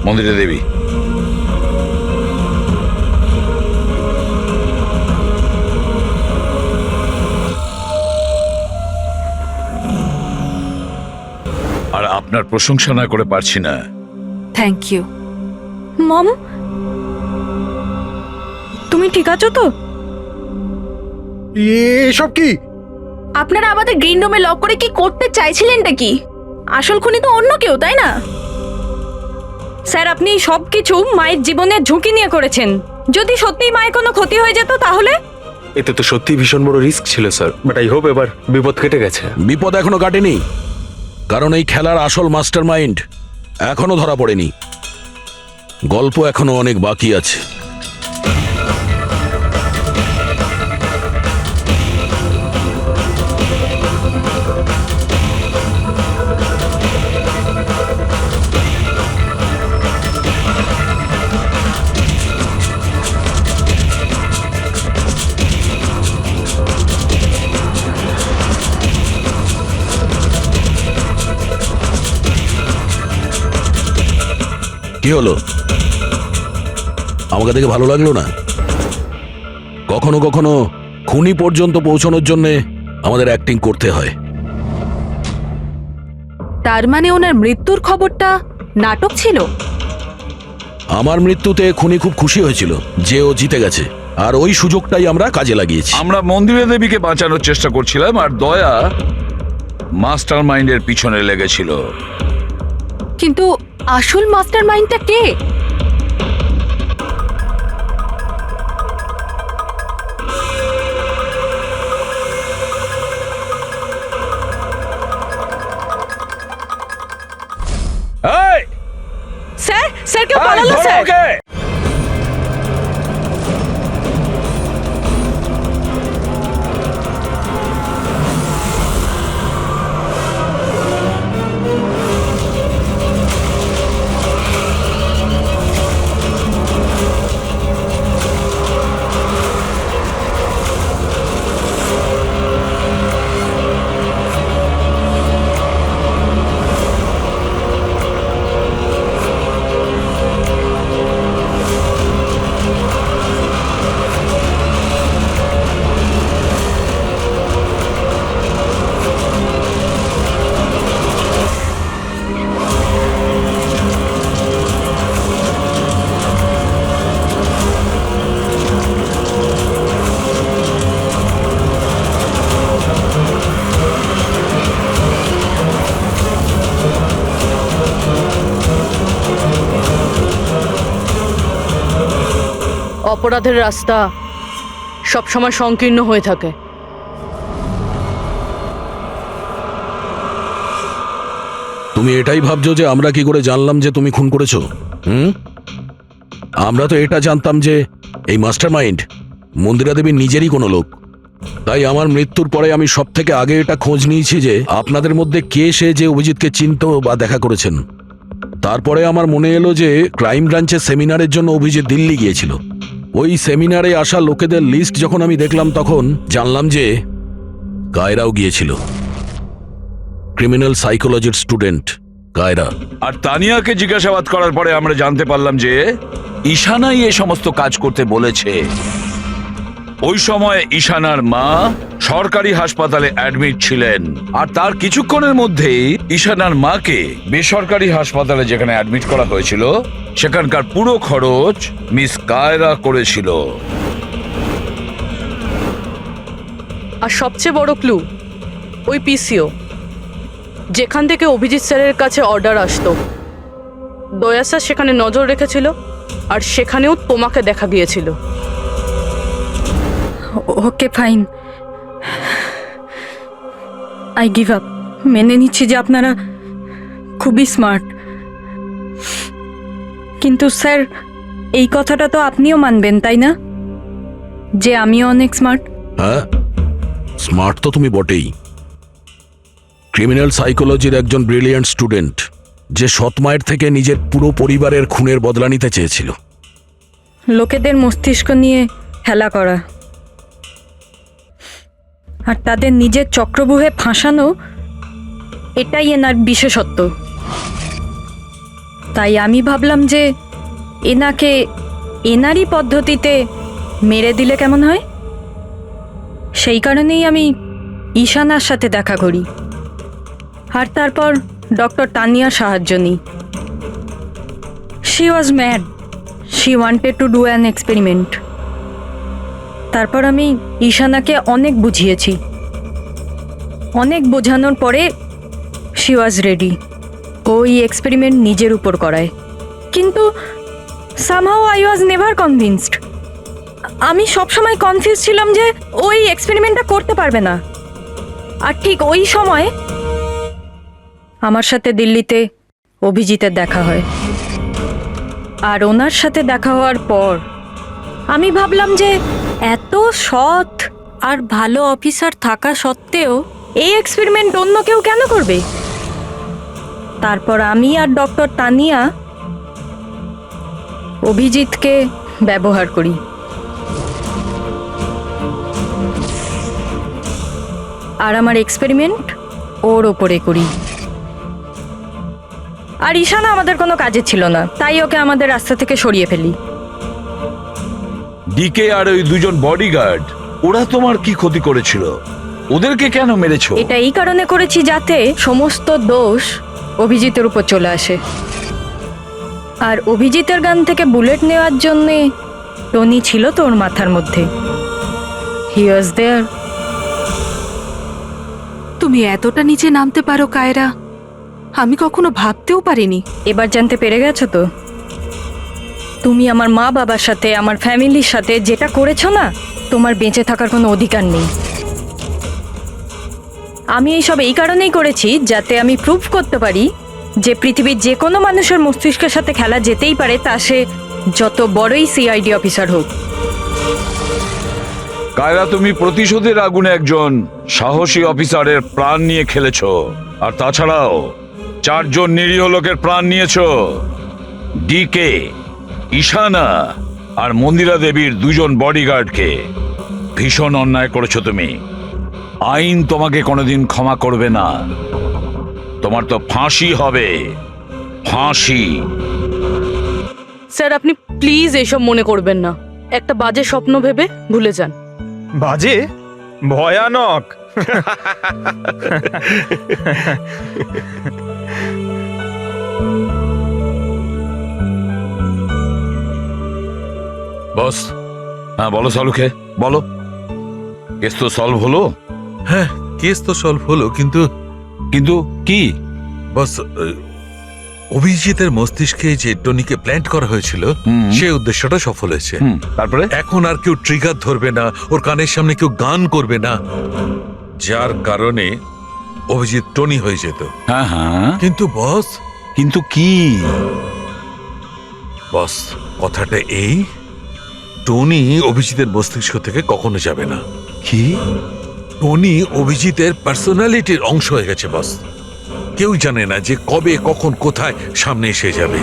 মন্দিরা দেবী, আর আপনার প্রশংসা না করে পারছি না। Thank you. মম, তুমি ঠিক আছো তো? এসব কি? আপনারা আমাদের গ্রিন রুমে লক করে কি করতে চাইছিলেনটা কি? আসল খুনি তো অন্য কেউ, তাই না? স্যার, আপনি সবকিছু মায়ের জীবনের ঝুঁকি নিয়ে করেছেন। যদি সত্যিই মায়ের কোনো ক্ষতি হয়ে যেত তাহলে? এতে তো সত্যি ভীষণ বড় রিস্ক ছিল স্যার, বাট আই হোপ এবার বিপদ কেটে গেছে। বিপদ এখনো কাটেনি, কারণ এই খেলার আসল মাস্টার মাইন্ড এখনো ধরা পড়েনি। গল্প এখনো অনেক বাকি আছে। কি হলো? আমাকে দেখে ভালো লাগলো না? কখনো কখনো খুনি পর্যন্ত পৌঁছানোর জন্য আমাদের অ্যাক্টিং করতে হয়। তার মানে ওনার মৃত্যুর খবরটা নাটক ছিল? আমার মৃত্যুতে খুনি খুব খুশি হয়েছিল যে ও জিতে গেছে, আর ওই সুযোগটাই আমরা কাজে লাগিয়েছি। আমরা মন্দিরা দেবীকে বাঁচানোর চেষ্টা করছিলাম, আর দয়া মাস্টার মাইন্ডের পিছনে লেগেছিল। কিন্তু আসল মাস্টার মাইন্ডটা কে? এই, স্যার স্যার কেউ এই, পালালো ধরো স্যার। ওকে। অপরাধের রাস্তা সবসময় সংকীর্ণ হয়ে থাকে। তুমি এটাই ভাবছো যে আমরা কি করে জানলাম যে তুমি খুন করেছো? আমরা তো এটা জানতাম যে এই মাস্টারমাইন্ড মন্দিরা দেবীর নিজেরই কোনো লোক। তাই আমার মৃত্যুর পরে আমি সব থেকে আগে এটা খোঁজ নিয়েছি যে আপনাদের মধ্যে কে সে যে অভিজিৎকে চিনতো বা দেখা করেছেন। তারপরে আমার মনে এলো যে ক্রাইম ব্রাঞ্চের সেমিনারের জন্য অভিজিৎ দিল্লি গিয়েছিল। ওই সেমিনারে আসা লোকেদের লিস্ট যখন আমি দেখলাম তখন জানলাম যে কায়রাও গিয়েছিল। ক্রিমিনাল সাইকোলজির স্টুডেন্ট কায়রা। আর তানিয়াকে জিজ্ঞাসাবাদ করার পরে আমরা জানতে পারলাম যে ঈশানাই এই সমস্ত কাজ করতে বলেছে। ওই সময় ঈশানার মা সরকারি হাসপাতালে অ্যাডমিট ছিলেন, আর তার কিছুক্ষণের মধ্যেই ঈশানার মাকে বেসরকারি হাসপাতালে যেখানে অ্যাডমিট করা হয়েছিল সেখানকার পুরো খরচ মিস কায়রা করেছিল। আর সবচেয়ে বড় ক্লু ওই পিসিও, যেখান থেকে অভিজিৎ স্যারের কাছে অর্ডার আসতো, দয়া স্যার সেখানে নজর রেখেছিল, আর সেখানেও তোমাকে দেখা গিয়েছিল। Okay fine, I give up. মেনে নিচ্ছি যে আপনারা খুবই স্মার্ট, কিন্তু স্যার এই কথাটা তো আপনিও মানবেন তাই না, যে আমিও অনেক স্মার্ট? হ্যাঁ, স্মার্ট তো তুমি বটেই। ক্রিমিনাল সাইকোলজির একজন ব্রিলিয়ান্ট স্টুডেন্ট যে সৎ মায়ের থেকে নিজের পুরো পরিবারের খুনের বদলা নিতে চেয়েছিল। লোকেদের মস্তিষ্ক নিয়ে খেলা করা আর তাদের নিজের চক্রব্যূহে ফাঁসানো, এটাই এনার বিশেষত্ব। তাই আমি ভাবলাম যে এনাকে এনারই পদ্ধতিতে মেরে দিলে কেমন হয়। সেই কারণেই আমি ঈশানার সাথে দেখা করি, আর তারপর ডক্টর তানিয়ার সাহায্য নিই। She was mad, she wanted to do an experiment. তারপর আমি ঈশানাকে অনেক বুঝিয়েছি, অনেক বোঝানোর পরে শি ওয়াজ রেডি। ওই এক্সপেরিমেন্ট নিজের উপর করায়, কিন্তু somehow I was never convinced. আমি সবসময় কনফিউজ ছিলাম যে ওই এক্সপেরিমেন্টটা করতে পারবে না। আর ঠিক ওই সময় আমার সাথে দিল্লিতে অভিজিতের দেখা হয়, আর ওনার সাথে দেখা হওয়ার পর আমি ভাবলাম যে এত সৎ আর ভালো অফিসার থাকা সত্ত্বেও এই এক্সপেরিমেন্ট অন্য কেউ কেন করবে। তারপর আমি আর ডক্টর তানিয়া অভিজিৎকে ব্যবহার করি, আর আমার এক্সপেরিমেন্ট ওর ওপরে করি। আর ঈশানা আমাদের কোনো কাজে ছিল না, তাই ওকে আমাদের রাস্তা থেকে সরিয়ে ফেলি। ডিকে আর ওই দুজন বডিগার্ড, ওরা তোমার কি ক্ষতি করেছিল? ওদেরকে কেন মেরেছো? এটা এই কারণে করেছি যাতে সমস্ত দোষ অভিজিতের উপর চলে আসে। আর অভিজিতের গান থেকে বুলেট নেওয়ার জন্যে টনি ছিল তোর মাথার মধ্যে। হি ওয়াজ দেয়ার। তুমি এতটা নিচে নামতে পারো কায়রা, আমি কখনো ভাবতেও পারিনি। এবার জানতে পেরে গেছো তো? তুমি আমার মা বাবার সাথে, আমার ফ্যামিলির সাথে যেটা করেছো না, তোমার বেঁচে থাকার কোনো অধিকার নেই। আমি এইসব এই কারণেই করেছি যাতে আমি প্রুভ করতে পারি যে পৃথিবীর যে কোনো মানুষের মস্তিষ্কের সাথে খেলা যেতেই পারে, তা সে যত বড়ই সিআইডি অফিসার হোক। কায়রা, তুমি প্রতিশোধের আগুনে একজন সাহসী অফিসারের প্রাণ নিয়ে খেলেছো, আর তাছাড়াও 4 জন নিরীহ লোকের প্রাণ নিয়েছো। ডিকে, ঈশানা আর মন্দিরা দেবীর 2 জন বডিগার্ডকে। ভীষণ অন্যায় করেছো তুমি। আইন তোমাকে কোনোদিন ক্ষমা করবে না। তোমার তো ফাঁসি হবে, ফাঁসি। স্যার আপনি প্লিজ এসব মনে করবেন না, একটা বাজে স্বপ্ন ভেবে ভুলে যান। বাজে? ভয়ানক। বস, হ্যাঁ বলো সালুকে, বলো। কেস তো সলভ হলো? হ্যাঁ, কেস তো সলভ হলো, কিন্তু কিন্তু কি? বস, অভিজিতের মস্তিষ্কে যে টনিকে প্ল্যান্ট করা হয়েছিল, সে উদ্দেশ্যটা সফল হয়েছে। তারপরে এখন আর কেউ ট্রিগার ধরবে না, ওর কানের সামনে কেউ গান করবে না, যার কারণে অভিজিৎ টনি হয়ে যেত। হ্যাঁ হ্যাঁ, কিন্তু বস, কিন্তু কি? বস, কথাটা এই, টনি অভিজিতের মস্তিষ্ক থেকে কখনো যাবে না। কি? টনি অভিজিতের পার্সোনালিটির অংশ হয়ে গেছে বস। কেউ জানে না যে কবে, কখন, কোথায় সামনে এসে যাবে।